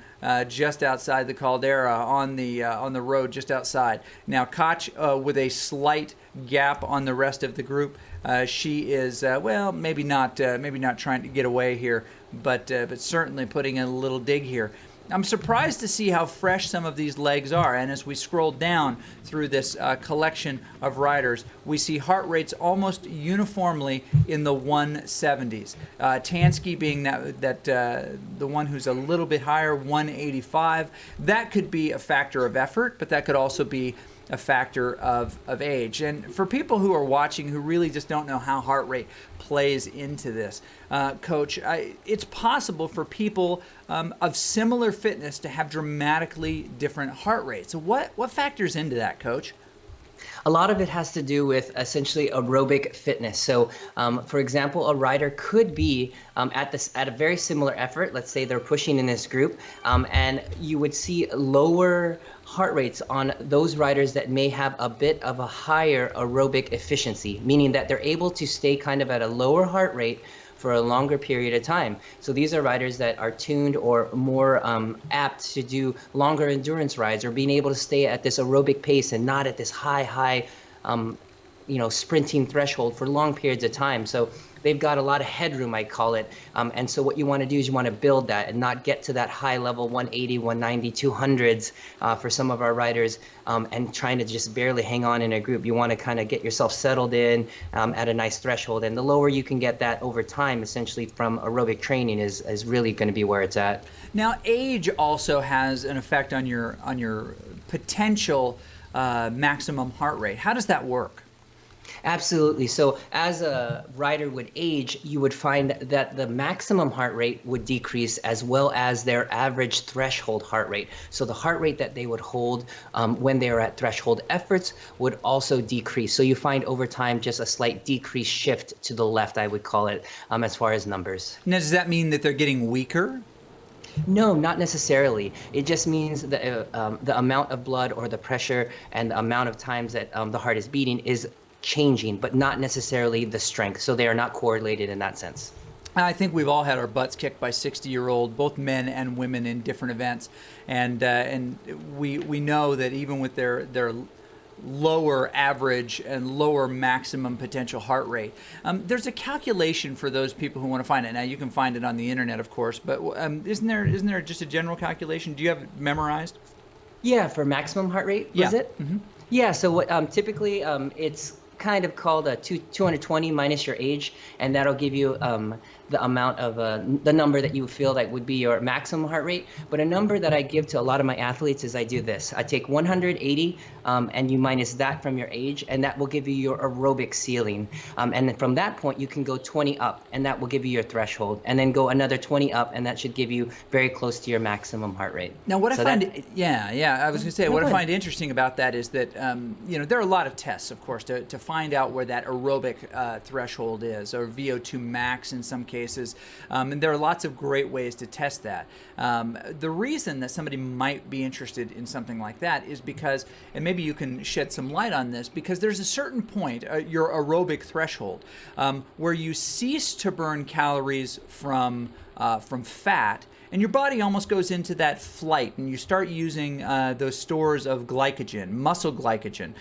just outside the Caldera on the road just outside. Now Koch with a slight gap on the rest of the group. She is maybe not trying to get away here, but certainly putting in a little dig here. I'm surprised to see how fresh some of these legs are, and as we scroll down through this collection of riders, we see heart rates almost uniformly in the 170s. Tansky being the one who's a little bit higher, 185. That could be a factor of effort, but that could also be a factor of age. And for people who are watching who really just don't know how heart rate plays into this, Coach, it's possible for people of similar fitness to have dramatically different heart rates. So what factors into that, Coach? A lot of it has to do with essentially aerobic fitness. So, for example, a rider could be at a very similar effort. Let's say they're pushing in this group, and you would see lower heart rates on those riders that may have a bit of a higher aerobic efficiency, meaning that they're able to stay kind of at a lower heart rate for a longer period of time. So these are riders that are tuned or more apt to do longer endurance rides or being able to stay at this aerobic pace and not at this high sprinting threshold for long periods of time. So they've got a lot of headroom, I call it. And so what you want to do is you want to build that and not get to that high level 180, 190, 200s for some of our riders and trying to just barely hang on in a group. You want to kind of get yourself settled in at a nice threshold. And the lower you can get that over time, essentially from aerobic training is really going to be where it's at. Now, age also has an effect on your potential maximum heart rate. How does that work? Absolutely. So, as a rider would age, you would find that the maximum heart rate would decrease as well as their average threshold heart rate. So, the heart rate that they would hold when they are at threshold efforts would also decrease. So, you find over time just a slight decrease shift to the left, I would call it, as far as numbers. Now, does that mean that they're getting weaker? No, not necessarily. It just means the amount of blood or the pressure and the amount of times that the heart is beating is changing, but not necessarily the strength. So they are not correlated in that sense. I think we've all had our butts kicked by 60-year-old, both men and women in different events, and we know that even with their lower average and lower maximum potential heart rate. There's a calculation for those people who want to find it. Now, you can find it on the internet, of course, but isn't there just a general calculation? Do you have it memorized? Yeah, for maximum heart rate, was Yeah. it? Yeah, so what typically it's kind of called a 220 minus your age, and that'll give you the amount of the number that you feel that would be your maximum heart rate. But a number that I give to a lot of my athletes is I do this. I take 180 and you minus that from your age, and that will give you your aerobic ceiling. And then from that point, you can go 20 up, and that will give you your threshold. And then go another 20 up, and that should give you very close to your maximum heart rate. Now, what So I find, that- I was going to say, No, what I go ahead. find interesting about that is that, there are a lot of tests, of course, to find out where that aerobic threshold is, or VO2 max in some cases. And there are lots of great ways to test that. The reason that somebody might be interested in something like that is because, and maybe you can shed some light on this, because there's a certain point, your aerobic threshold, where you cease to burn calories from fat, and your body almost goes into that flight, and you start using those stores of glycogen, muscle glycogen,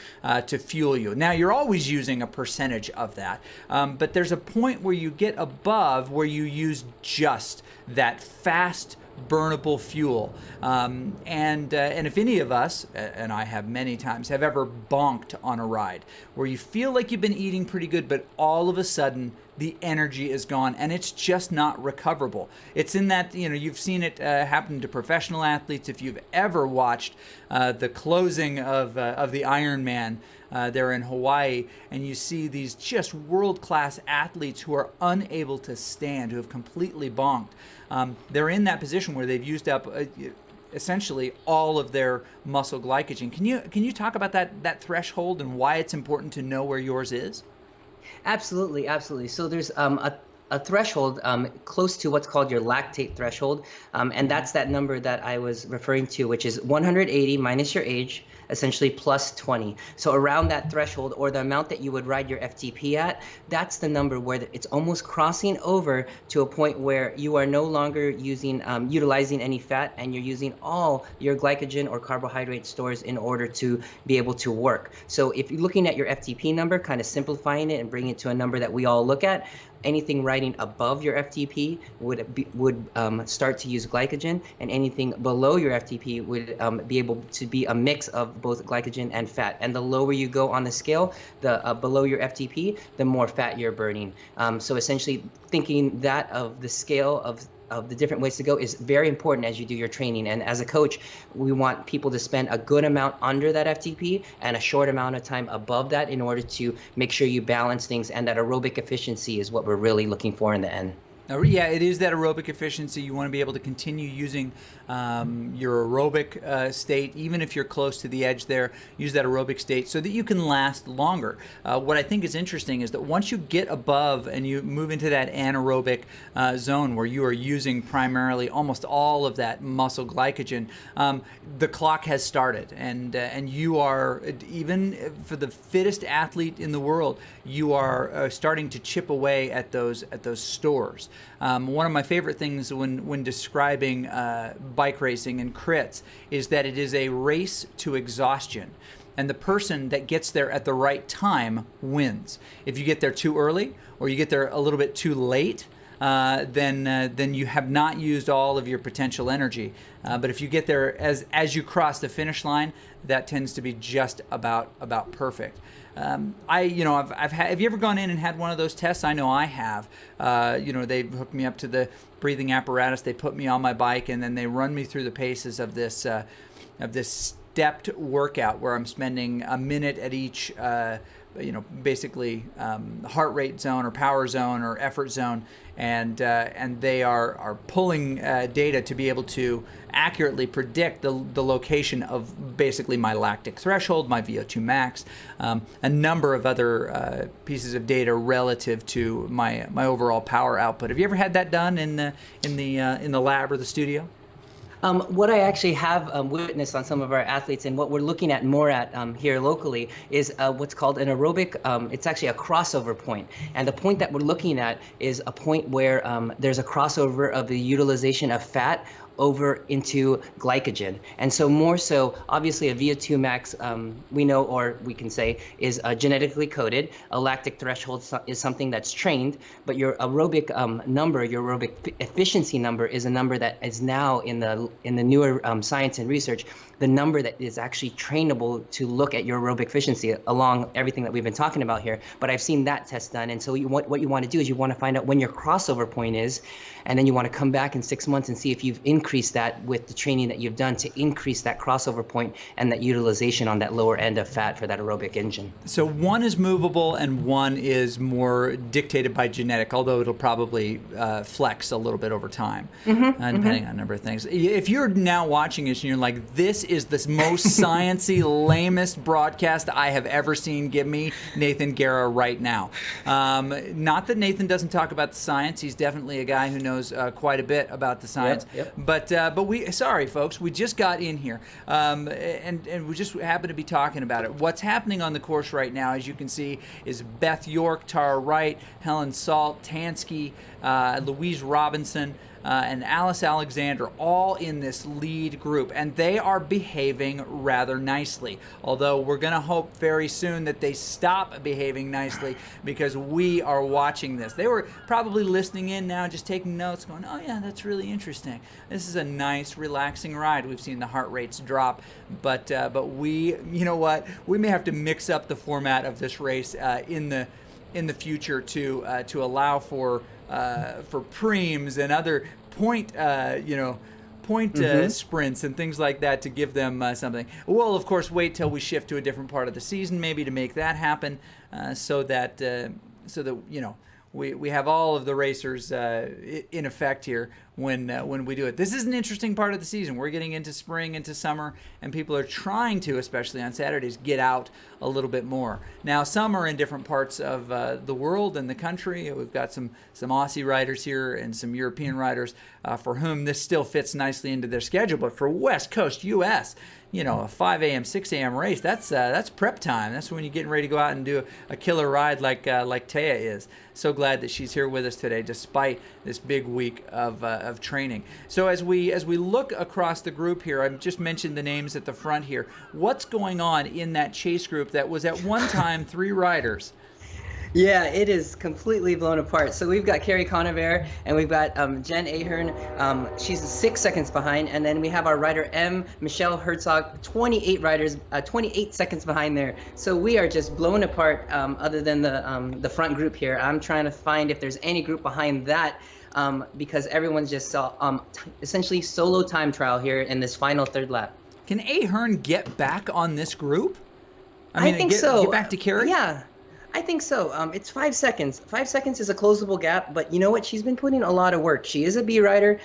to fuel you. Now, you're always using a percentage of that, but there's a point where you get above where you use just that fast burnable fuel. And if any of us, and I have many times, have ever bonked on a ride where you feel like you've been eating pretty good, but all of a sudden the energy is gone and it's just not recoverable. It's in that, you've seen it happen to professional athletes. If you've ever watched the closing of the Ironman there in Hawaii, and you see these just world-class athletes who are unable to stand, who have completely bonked. They're in that position where they've used up essentially all of their muscle glycogen. Can you talk about that threshold and why it's important to know where yours is? Absolutely, absolutely. So there's a threshold close to what's called your lactate threshold, and that's that number that I was referring to, which is 180 minus your age, essentially plus 20. So around that threshold, or the amount that you would ride your FTP at, that's the number where it's almost crossing over to a point where you are no longer utilizing any fat, and you're using all your glycogen or carbohydrate stores in order to be able to work. So if you're looking at your FTP number, kind of simplifying it and bringing it to a number that we all look at, anything riding above your FTP would start to use glycogen, and anything below your FTP would be able to be a mix of both glycogen and fat. And the lower you go on the scale, the below your FTP, the more fat you're burning. So essentially, thinking that of the scale of the different ways to go is very important as you do your training. And as a coach, we want people to spend a good amount under that FTP and a short amount of time above that in order to make sure you balance things, and that aerobic efficiency is what we're really looking for in the end. Yeah, it is that aerobic efficiency. You want to be able to continue using your aerobic state, even if you're close to the edge there. Use that aerobic state so that you can last longer. What I think is interesting is that once you get above and you move into that anaerobic zone where you are using primarily almost all of that muscle glycogen, the clock has started, and you are, even for the fittest athlete in the world, you are starting to chip away at those stores. One of my favorite things when describing bike racing and crits is that it is a race to exhaustion. And the person that gets there at the right time wins. If you get there too early or you get there a little bit too late, then you have not used all of your potential energy. But if you get there as you cross the finish line, that tends to be just about perfect. Have you ever gone in and had one of those tests? I know I have. They hooked me up to the breathing apparatus. They put me on my bike, and then they run me through the paces of this stepped workout where I'm spending a minute at each basically heart rate zone or power zone or effort zone, and they are pulling data to be able to accurately predict the location of basically my lactic threshold, my VO2 max, a number of other pieces of data relative to my overall power output. Have you ever had that done in the lab or the studio? What I actually have witnessed on some of our athletes, and what we're looking at more at here locally, is what's called an aerobic. It's actually a crossover point, and the point that we're looking at is a point where there's a crossover of the utilization of fat over into glycogen. And so more so, obviously a VO2 max, we know, or we can say, is genetically coded. A lactic threshold is something that's trained, but your aerobic number, your aerobic efficiency number, is a number that is now in the newer science and research, the number that is actually trainable to look at your aerobic efficiency along everything that we've been talking about here. But I've seen that test done. And so what you want to do is you want to find out when your crossover point is, and then you want to come back in 6 months and see if you've increased that with the training that you've done to increase that crossover point and that utilization on that lower end of fat for that aerobic engine. So one is movable and one is more dictated by genetic, although it'll probably flex a little bit over time, depending on a number of things. If you're now watching this and you're like, this is the most sciencey, lamest broadcast I have ever seen, give me Nathan Guerra right now. Not that Nathan doesn't talk about the science. He's definitely a guy who knows quite a bit about the science. Yep. But we, sorry folks, we just got in here, and we just happen to be talking about it. What's happening on the course right now, as you can see, is Beth York, Tara Wright, Helen Salt, Tansky, Louise Robinson, and Alice Alexander, all in this lead group, and they are behaving rather nicely. Although we're going to hope very soon that they stop behaving nicely, because we are watching this. They were probably listening in now, just taking notes, going, oh yeah, that's really interesting. This is a nice, relaxing ride. We've seen the heart rates drop, but we, you know what, we may have to mix up the format of this race in the future to allow for preems and other point sprints and things like that to give them something. We'll of course wait till we shift to a different part of the season, maybe, to make that happen, so that we have all of the racers in effect here when we do it. This is an interesting part of the season. We're getting into spring, into summer, and people are trying to, especially on Saturdays, get out a little bit more. Now, some are in different parts of the world and the country. We've got some Aussie riders here and some European riders for whom this still fits nicely into their schedule. But for West Coast U.S., a 5 a.m., 6 a.m. race, that's prep time. That's when you're getting ready to go out and do a killer ride like Taya is. So glad that she's here with us today, despite this big week of training. So as we look across the group here, I've just mentioned the names at the front here. What's going on in that chase group that was at one time 3 riders? Yeah, it is completely blown apart. So we've got Carrie Conover and we've got Jen Ahern. She's 6 seconds behind. And then we have our rider M, Michelle Herzog, 28 seconds behind there. So we are just blown apart other than the front group here. I'm trying to find if there's any group behind that. Because everyone's just essentially solo time trial here in this final third lap. Can Ahern get back on this group? I think so. Get back to Carrie? Yeah. I think so. It's 5 seconds. 5 seconds is a closable gap, but you know what? She's been putting a lot of work. She is a B rider.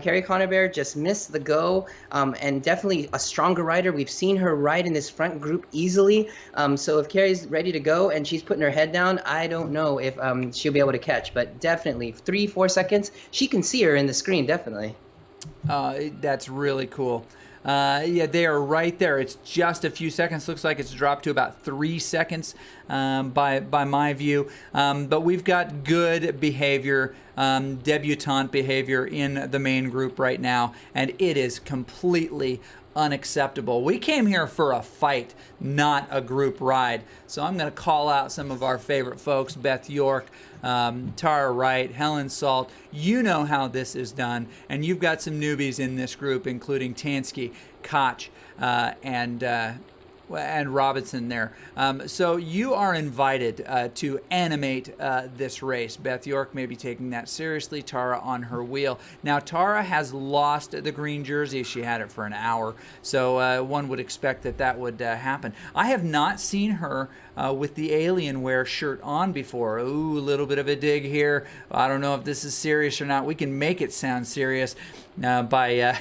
Carrie Conover just missed the go, and definitely a stronger rider. We've seen her ride in this front group easily. So if Carrie's ready to go and she's putting her head down, I don't know if she'll be able to catch, but definitely 3-4 seconds. She can see her in the screen, definitely. That's really cool. Yeah, they are right there. It's just a few seconds. Looks like it's dropped to about 3 seconds by my view. But we've got good behavior, debutante behavior in the main group right now, and it is completely unacceptable. We came here for a fight, not a group ride. So I'm going to call out some of our favorite folks: Beth York, Tara Wright, Helen Salt. You know how this is done, and you've got some newbies in this group, including Tansky, Koch, and and Robinson there. So you are invited to animate this race. Beth York may be taking that seriously. Tara on her wheel. Now, Tara has lost the green jersey. She had it for an hour, so one would expect that would happen. I have not seen her with the Alienware shirt on before. Ooh, a little bit of a dig here. I don't know if this is serious or not. We can make it sound serious by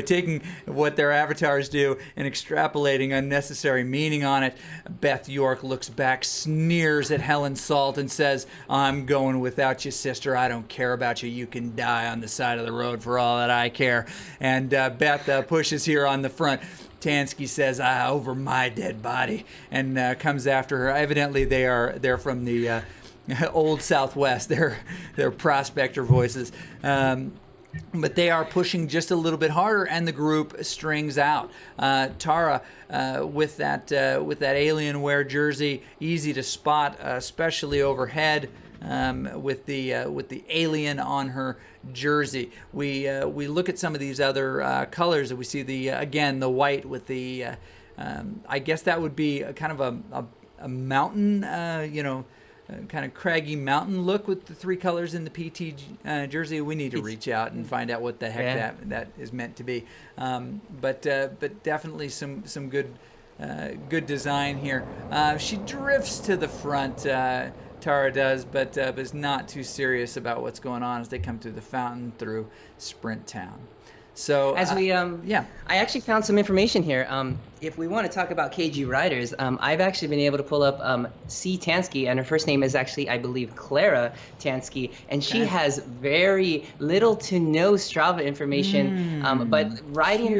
taking what their avatars do and extrapolating unnecessary meaning on it. Beth York looks back, sneers at Helen Salt, and says, "I'm going without you, sister. I don't care about you. You can die on the side of the road for all that I care." And Beth pushes here on the front. Tansky says, "Over my dead body," and comes after her. Evidently, they're from the old Southwest. They're prospector voices. But they are pushing just a little bit harder, and the group strings out. Tara, with that Alienware jersey, easy to spot, especially overhead, with the alien on her jersey. We look at some of these other colors, and we see the white with the. I guess that would be a kind of a mountain, kind of craggy mountain look with the three colors in the PT jersey. We need to reach out and find out what the heck that is meant to be. But definitely some good design here. She drifts to the front. Tara does, but is not too serious about what's going on as they come through the fountain through Sprint Town. So as we I actually found some information here. If we want to talk about KG riders, I've actually been able to pull up C. Tansky, and her first name is actually, I believe, Clara Tansky, and she has very little to no Strava information. But riding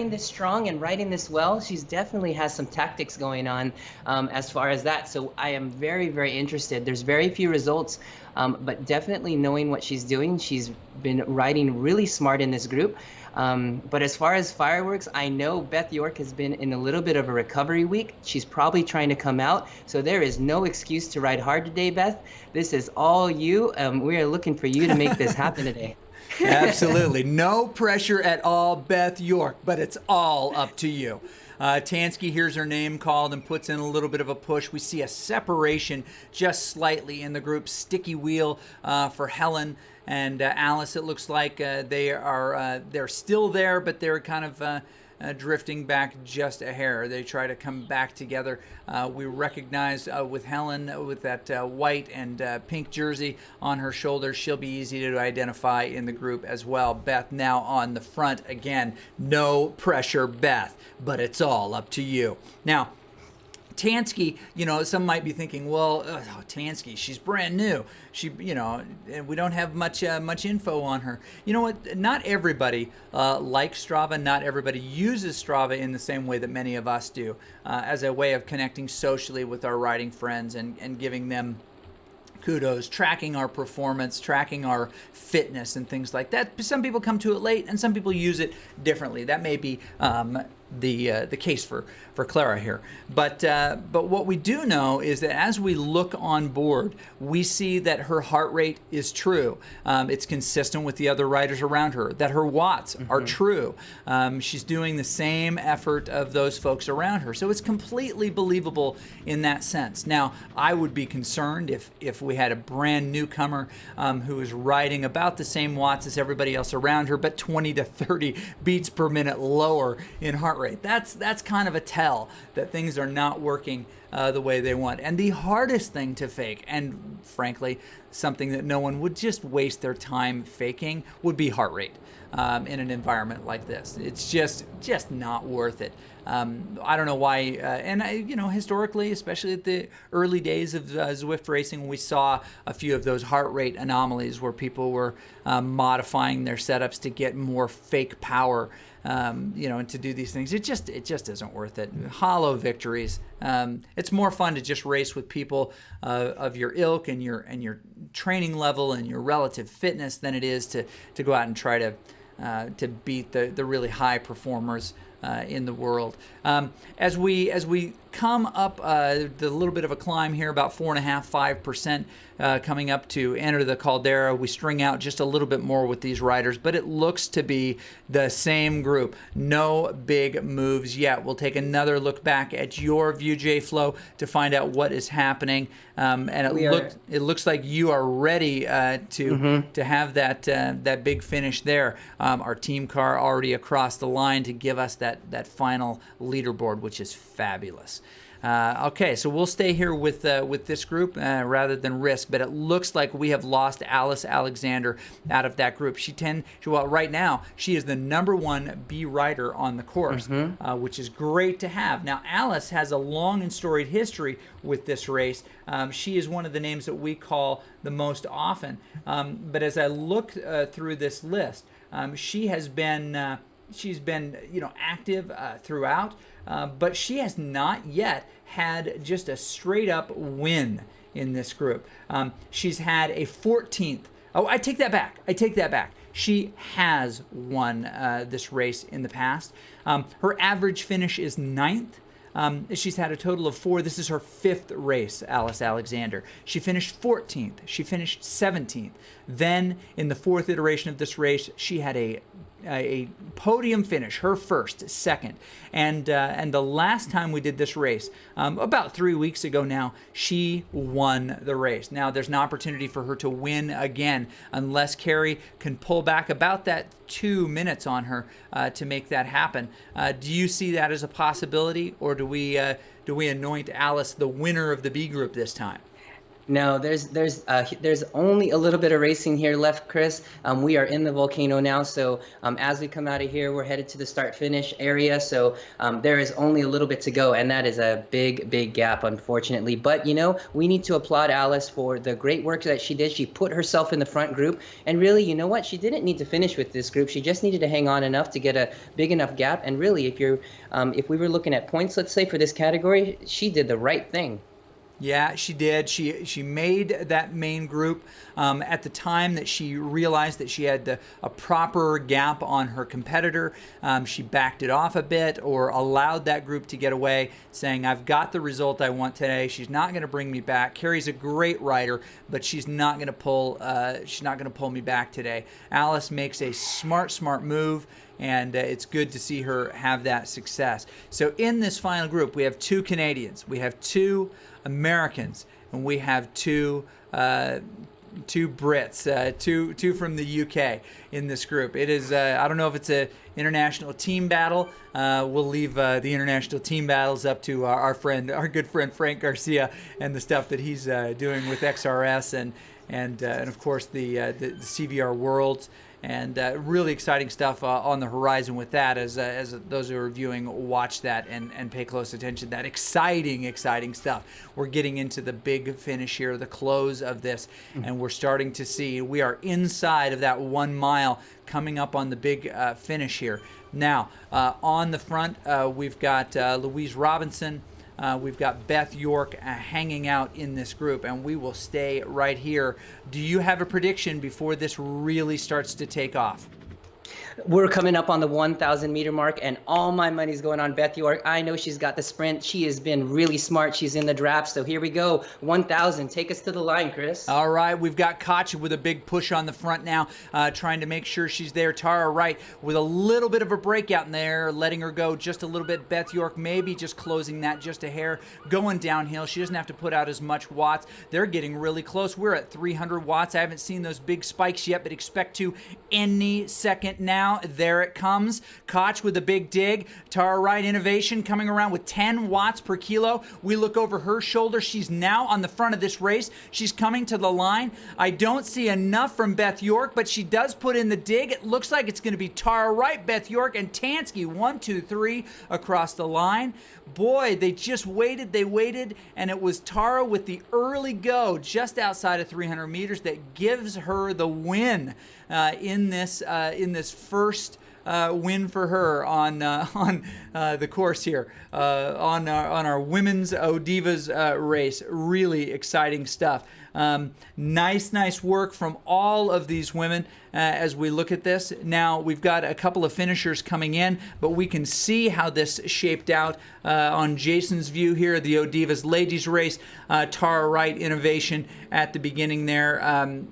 this strong and riding this well, she's definitely has some tactics going on as far as that. So I am very, very interested. There's very few results, but definitely knowing what she's doing, she's been riding really smart in this group. But as far as fireworks, I know Beth York has been in a little bit of a recovery week. She's probably trying to come out. So there is no excuse to ride hard today, Beth. This is all you. We are looking for you to make this happen today. Absolutely. No pressure at all, Beth York, but it's all up to you. Tansky hears her name called and puts in a little bit of a push. We see a separation just slightly in the group. Sticky wheel for Helen and Alice. It looks like they're still there, but they're kind of drifting back just a hair. They try to come back together. We recognize with Helen with that white and pink jersey on her shoulders, she'll be easy to identify in the group as well. Beth now on the front again. No pressure, Beth, but it's all up to you. Now, Tansky, some might be thinking, well, Tansky, she's brand new. She, we don't have much info on her. You know what? Not everybody likes Strava. Not everybody uses Strava in the same way that many of us do, as a way of connecting socially with our riding friends and giving them kudos, tracking our performance, tracking our fitness and things like that. Some people come to it late, and some people use it differently. That may be the case for Clara here. But what we do know is that as we look on board, we see that her heart rate is true. It's consistent with the other riders around her, that her watts are true. She's doing the same effort of those folks around her. So it's completely believable in that sense. Now, I would be concerned if we had a brand newcomer who is riding about the same watts as everybody else around her, but 20 to 30 beats per minute lower in heart rate. That's kind of a tell that things are not working the way they want. And the hardest thing to fake, and frankly, something that no one would just waste their time faking, would be heart rate in an environment like this. It's just not worth it. I don't know why, historically, especially at the early days of Zwift racing, we saw a few of those heart rate anomalies where people were modifying their setups to get more fake power, and to do these things. It just isn't worth it. Hollow victories. It's more fun to just race with people of your ilk and your training level and your relative fitness than it is to go out and try to beat the really high performers in the world. As we come up the little bit of a climb here, about 4.5–5% coming up to enter the caldera, we string out just a little bit more with these riders, but it looks to be the same group. No big moves yet. We'll take another look back at your view, J-Flow, to find out what is happening. And it looks like you are ready to have that big finish there. Our team car already across the line to give us that final leaderboard, which is fabulous. Okay, so we'll stay here with this group rather than risk, but it looks like we have lost Alice Alexander out of that group. Right now, she is the #1 B rider on the course, which is great to have. Now, Alice has a long and storied history with this race. She is one of the names that we call the most often, but as I look through this list, she's been active throughout, but she has not yet had just a straight up win in this group. She's had a 14th. Oh, I take that back. She has won this race in the past. Her average finish is 9th. She's had a total of 4. This is her 5th race, Alice Alexander. She finished 14th. She finished 17th. Then, in the 4th iteration of this race, she had a podium finish, her first, second. And the last time we did this race, about 3 weeks ago now, she won the race. Now, there's an opportunity for her to win again, unless Carrie can pull back about that 2 minutes on her to make that happen. Do you see that as a possibility, or do we anoint Alice the winner of the B group this time? No, there's only a little bit of racing here left, Chris. We are in the volcano now, so as we come out of here, we're headed to the start-finish area. So there is only a little bit to go, and that is a big gap, unfortunately. But we need to applaud Alice for the great work that she did. She put herself in the front group, and really, you know what? She didn't need to finish with this group. She just needed to hang on enough to get a big enough gap. And really, if we were looking at points, let's say for this category, she did the right thing. Yeah, she did. She made that main group at the time that she realized that she had a proper gap on her competitor. She backed it off a bit or allowed that group to get away, saying, "I've got the result I want today. She's not going to bring me back." Carrie's a great rider, but she's not going to pull. She's not going to pull me back today. Alice makes a smart move. And it's good to see her have that success. So in this final group, we have 2 Canadians, we have 2 Americans, and we have 2 Brits, two from the UK in this group. It is, I don't know if it's an international team battle. We'll leave the international team battles up to our good friend Frank Garcia and the stuff that he's doing with XRS and of course the CVR Worlds. And really exciting stuff on the horizon with that as those who are viewing watch that and pay close attention. That exciting stuff. We're getting into the big finish here, the close of this, and we're starting to see we are inside of that 1 mile coming up on the big finish here. Now, on the front, we've got Louise Robinson. We've got Beth York hanging out in this group, and we will stay right here. Do you have a prediction before this really starts to take off? We're coming up on the 1,000 meter mark, and all my money's going on Beth York. I know she's got the sprint. She has been really smart. She's in the draft. So here we go. 1,000. Take us to the line, Chris. All right. We've got Katja with a big push on the front now, trying to make sure she's there. Tara Wright with a little bit of a breakout in there, letting her go just a little bit. Beth York maybe just closing that just a hair, going downhill. She doesn't have to put out as much watts. They're getting really close. We're at 300 watts. I haven't seen those big spikes yet, but expect to any second now. There it comes. Koch with a big dig. Tara Wright Innovation coming around with 10 watts per kilo. We look over her shoulder. She's now on the front of this race. She's coming to the line. I don't see enough from Beth York, but she does put in the dig. It looks like it's going to be Tara Wright, Beth York, and Tansky. 1, 2, 3 across the line. Boy, they just waited, and it was Tara with the early go just outside of 300 meters that gives her the win in this first win for her on the course here on our women's ODivaZ race. Really exciting stuff. Nice work from all of these women. as we look at this. Now, we've got a couple of finishers coming in, but we can see how this shaped out on Jason's view here, the ODivaZ ladies race. Tara Wright innovation at the beginning there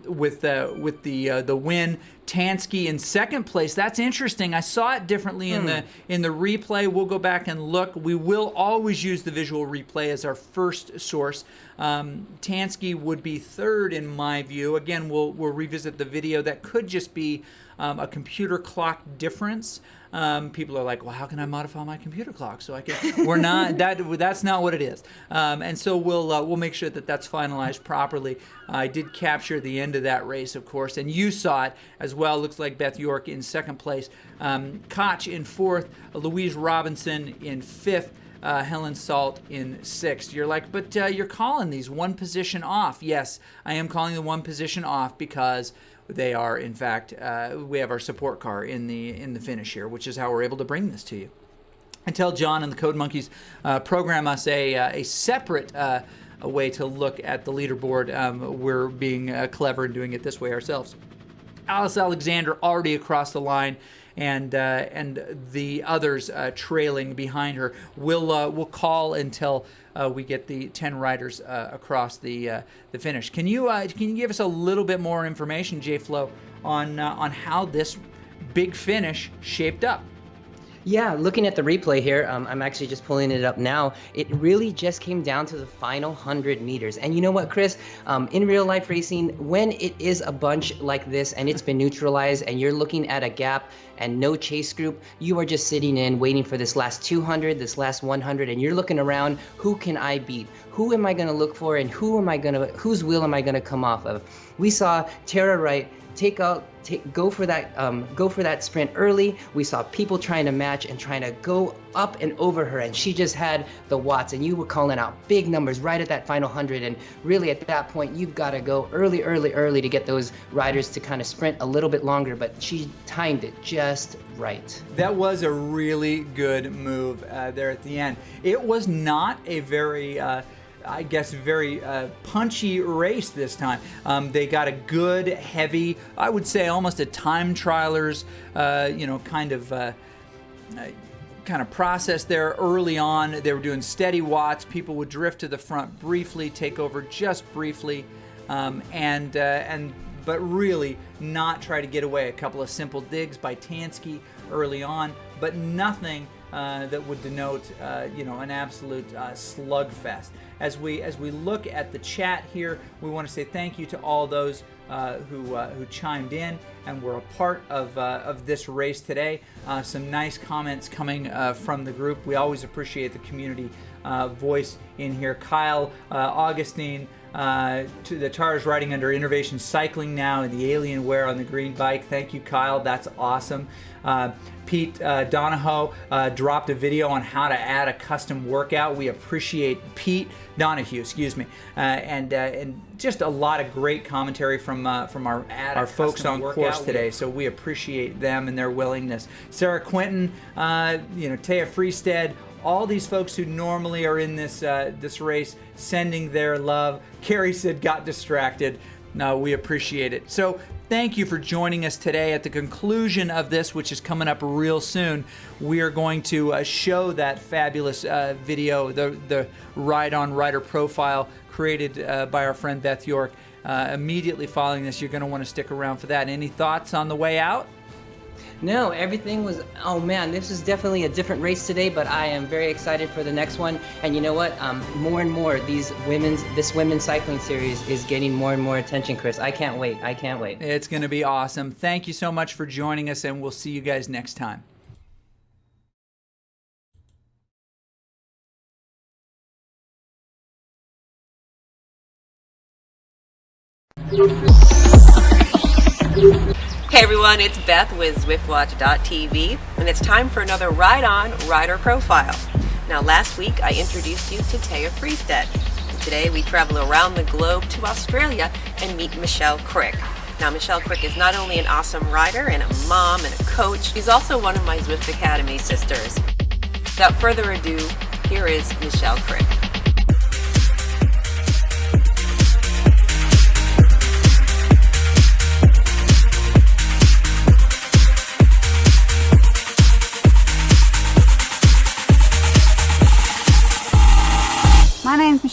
with the win. Tansky in second place. That's interesting. I saw it differently in the replay. We'll go back and look. We will always use the visual replay as our first source. Tansky would be third in my view. Again, we'll revisit the video. That could just be a computer clock difference. People are like, well, how can I modify my computer clock so I can? We're not. That's not what it is. And so we'll make sure that that's finalized properly. I did capture the end of that race, of course, and you saw it as well. Looks like Beth York in second place, Koch in fourth, Louise Robinson in fifth. Helen Salt in sixth. You're like, but you're calling these one position off. Yes, I am calling the one position off because they are, in fact, we have our support car in the finish here, which is how we're able to bring this to you. Until John and the Code Monkeys program us a separate a way to look at the leaderboard, we're being clever and doing it this way ourselves. Alice Alexander already across the line, and the others trailing behind her. We'll call until we get the 10 riders across the finish. Can you give us a little bit more information, J Flo, on how this big finish shaped up? Yeah, looking at the replay here, I'm actually just pulling it up now. It really just came down to the final 100 meters. And you know what, Chris? In real life racing, when it is a bunch like this and it's been neutralized and you're looking at a gap and no chase group, you are just sitting in waiting for this last 200, this last 100, and you're looking around, who can I beat? Who am I going to look for, and whose wheel am I going to come off of? We saw Tara Wright go for that sprint early. We saw people trying to match and trying to go up and over her, and she just had the watts, and you were calling out big numbers right at that final 100, and really at that point you've got to go early to get those riders to kind of sprint a little bit longer, but she timed it just right. That was a really good move there at the end. It was not a very very punchy race this time. They got a good, heavy, I would say almost a time trialers, kind of process there early on. They were doing steady watts. People would drift to the front briefly, take over just briefly, but really not try to get away. A couple of simple digs by Tansky early on, but nothing that would denote, an absolute slugfest. As we look at the chat here, we want to say thank you to all those who chimed in and were a part of this race today. Some nice comments coming from the group. We always appreciate the community voice in here. Kyle Augustine, to the Tara's riding under Innovation Cycling now in the Alienware on the green bike. Thank you, Kyle. That's awesome. Pete Donahoe dropped a video on how to add a custom workout. We appreciate Pete Donahue, and just a lot of great commentary from our folks on course today. So we appreciate them and their willingness. Sarah Quinton, Taya Freestead, all these folks who normally are in this race sending their love. Carrie said got distracted. No, we appreciate it. So thank you for joining us today. At the conclusion of this, which is coming up real soon, we are going to show that fabulous video, the Ride-On Rider profile created by our friend Beth York. Immediately following this, you're going to want to stick around for that. Any thoughts on the way out? No, everything was, oh man, this is definitely a different race today, but I am very excited for the next one. And you know what? More and more, this women's cycling series is getting more and more attention, Chris. I can't wait. It's going to be awesome. Thank you so much for joining us, and we'll see you guys next time. Hey everyone, it's Beth with ZwiftWatch.tv, and it's time for another Ride-On Rider Profile. Now last week I introduced you to Taya Freestead. Today we travel around the globe to Australia and meet Michelle Crick. Now Michelle Crick is not only an awesome rider and a mom and a coach, she's also one of my Zwift Academy sisters. Without further ado, here is Michelle Crick.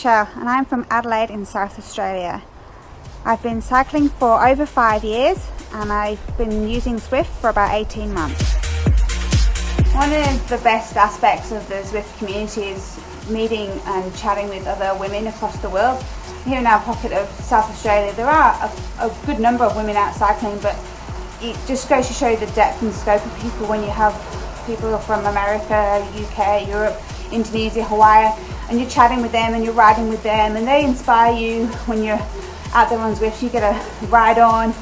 Michelle and I'm from Adelaide in South Australia. I've been cycling for over 5 years and I've been using Zwift for about 18 months. One of the best aspects of the Zwift community is meeting and chatting with other women across the world. Here in our pocket of South Australia there are a good number of women out cycling, but it just goes to show you the depth and scope of people when you have people from America, UK, Europe, Indonesia, Hawaii, and you're chatting with them and you're riding with them and they inspire you. When you're out there on Zwift you get a ride on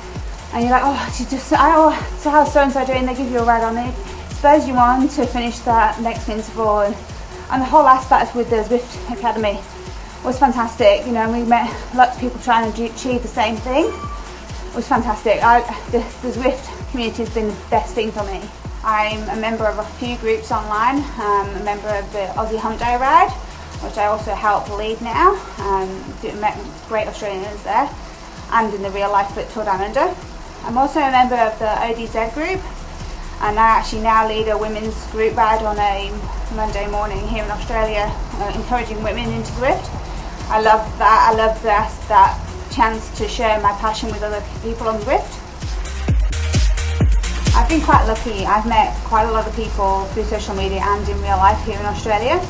and you're like, so how's so-and-so doing? They give you a ride on, it spurs you on to finish that next interval, and the whole aspect with the Zwift Academy was fantastic. You know, we met lots of people trying to achieve the same thing. It was fantastic. The Zwift community has been the best thing for me. I'm a member of a few groups online. I'm a member of the Aussie Hump Day Ride, which I also help lead now. Met great Australians there, and in the real life at Tour Down Under. I'm also a member of the ODivaZ group, and I actually now lead a women's group ride on a Monday morning here in Australia, encouraging women into Zwift. I love that. I love that chance to share my passion with other people on Zwift. I've been quite lucky. I've met quite a lot of people through social media and in real life here in Australia.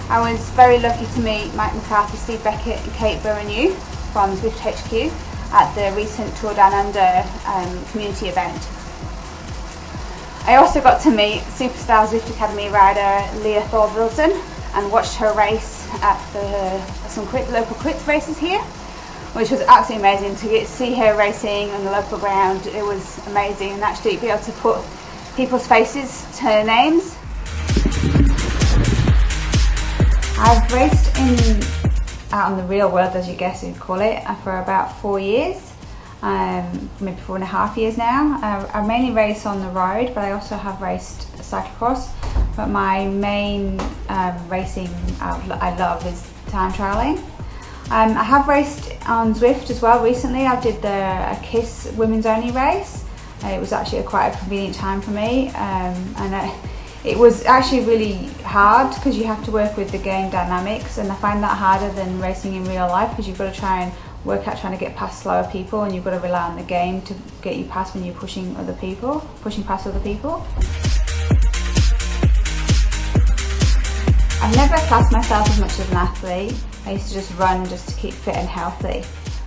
I was very lucky to meet Mike McCarthy, Steve Beckett and Kate Burrenew from Zwift HQ at the recent Tour Down Under community event. I also got to meet superstar Zwift Academy rider Leah Thorvaldsen and watched her race at some local crits races here, which was absolutely amazing to get to see her racing on the local ground. It was amazing, and actually be able to put people's faces to names. I've raced out in the real world, as you guess you'd call it, for about 4 years, maybe 4.5 years now. I mainly race on the road, but I also have raced cyclocross. But my main racing I love is time trialing. I have raced on Zwift as well recently. I did a KISS women's only race. It was actually quite a convenient time for me, it was actually really hard because you have to work with the game dynamics, and I find that harder than racing in real life because you've got to try and work out trying to get past slower people, and you've got to rely on the game to get you past when you're pushing past other people. I've never classed myself as much as an athlete. I used to just run just to keep fit and healthy.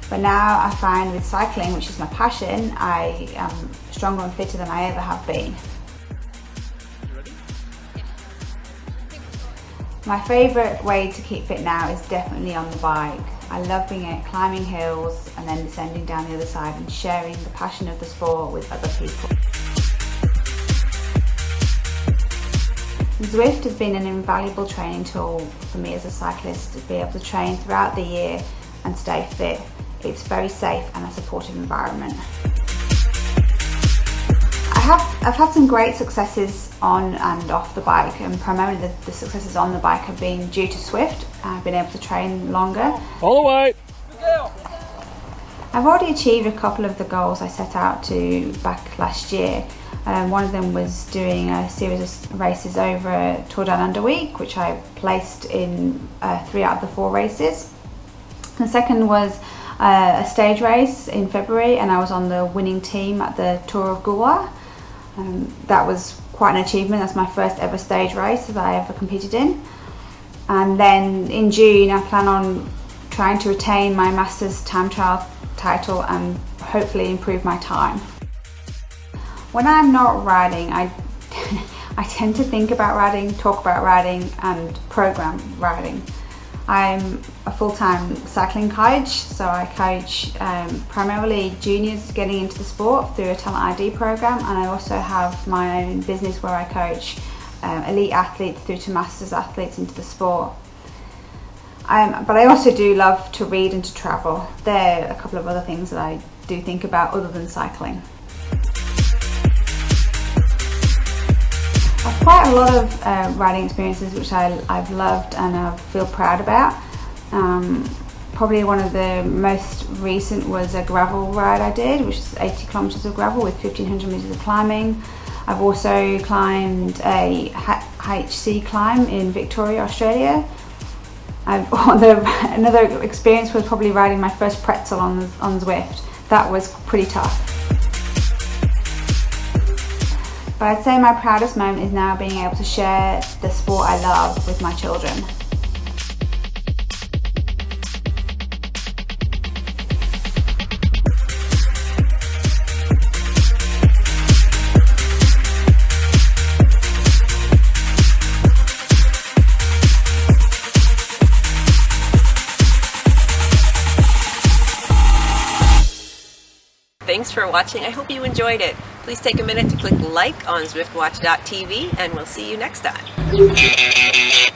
But now I find with cycling, which is my passion, I am stronger and fitter than I ever have been. My favourite way to keep fit now is definitely on the bike. I love being out climbing hills and then descending down the other side and sharing the passion of the sport with other people. Zwift has been an invaluable training tool for me as a cyclist to be able to train throughout the year and stay fit. It's very safe and a supportive environment. I've had some great successes on and off the bike, and primarily the successes on the bike have been due to Zwift. I've been able to train longer. All the way! I've already achieved a couple of the goals I set out to back last year. One of them was doing a series of races over Tour Down Under week, which I placed in 3 out of the 4 races. The second was a stage race in February, and I was on the winning team at the Tour of Goa. That was quite an achievement. That's my first ever stage race that I ever competed in. And then in June I plan on trying to retain my Masters time trial title and hopefully improve my time. When I'm not riding, I tend to think about riding, talk about riding and program riding. I'm a full-time cycling coach, so I coach primarily juniors getting into the sport through a talent ID program, and I also have my own business where I coach elite athletes through to masters athletes into the sport. But I also do love to read and to travel. There are a couple of other things that I do think about other than cycling. I've quite a lot of riding experiences which I've loved and I feel proud about. Probably one of the most recent was a gravel ride I did, which is 80 kilometres of gravel with 1500 metres of climbing. I've also climbed a HC climb in Victoria, Australia. Another experience was probably riding my first pretzel on Zwift. That was pretty tough. But I'd say my proudest moment is now being able to share the sport I love with my children. Thanks for watching. I hope you enjoyed it. Please take a minute to click like on ZwiftWatch.tv, and we'll see you next time.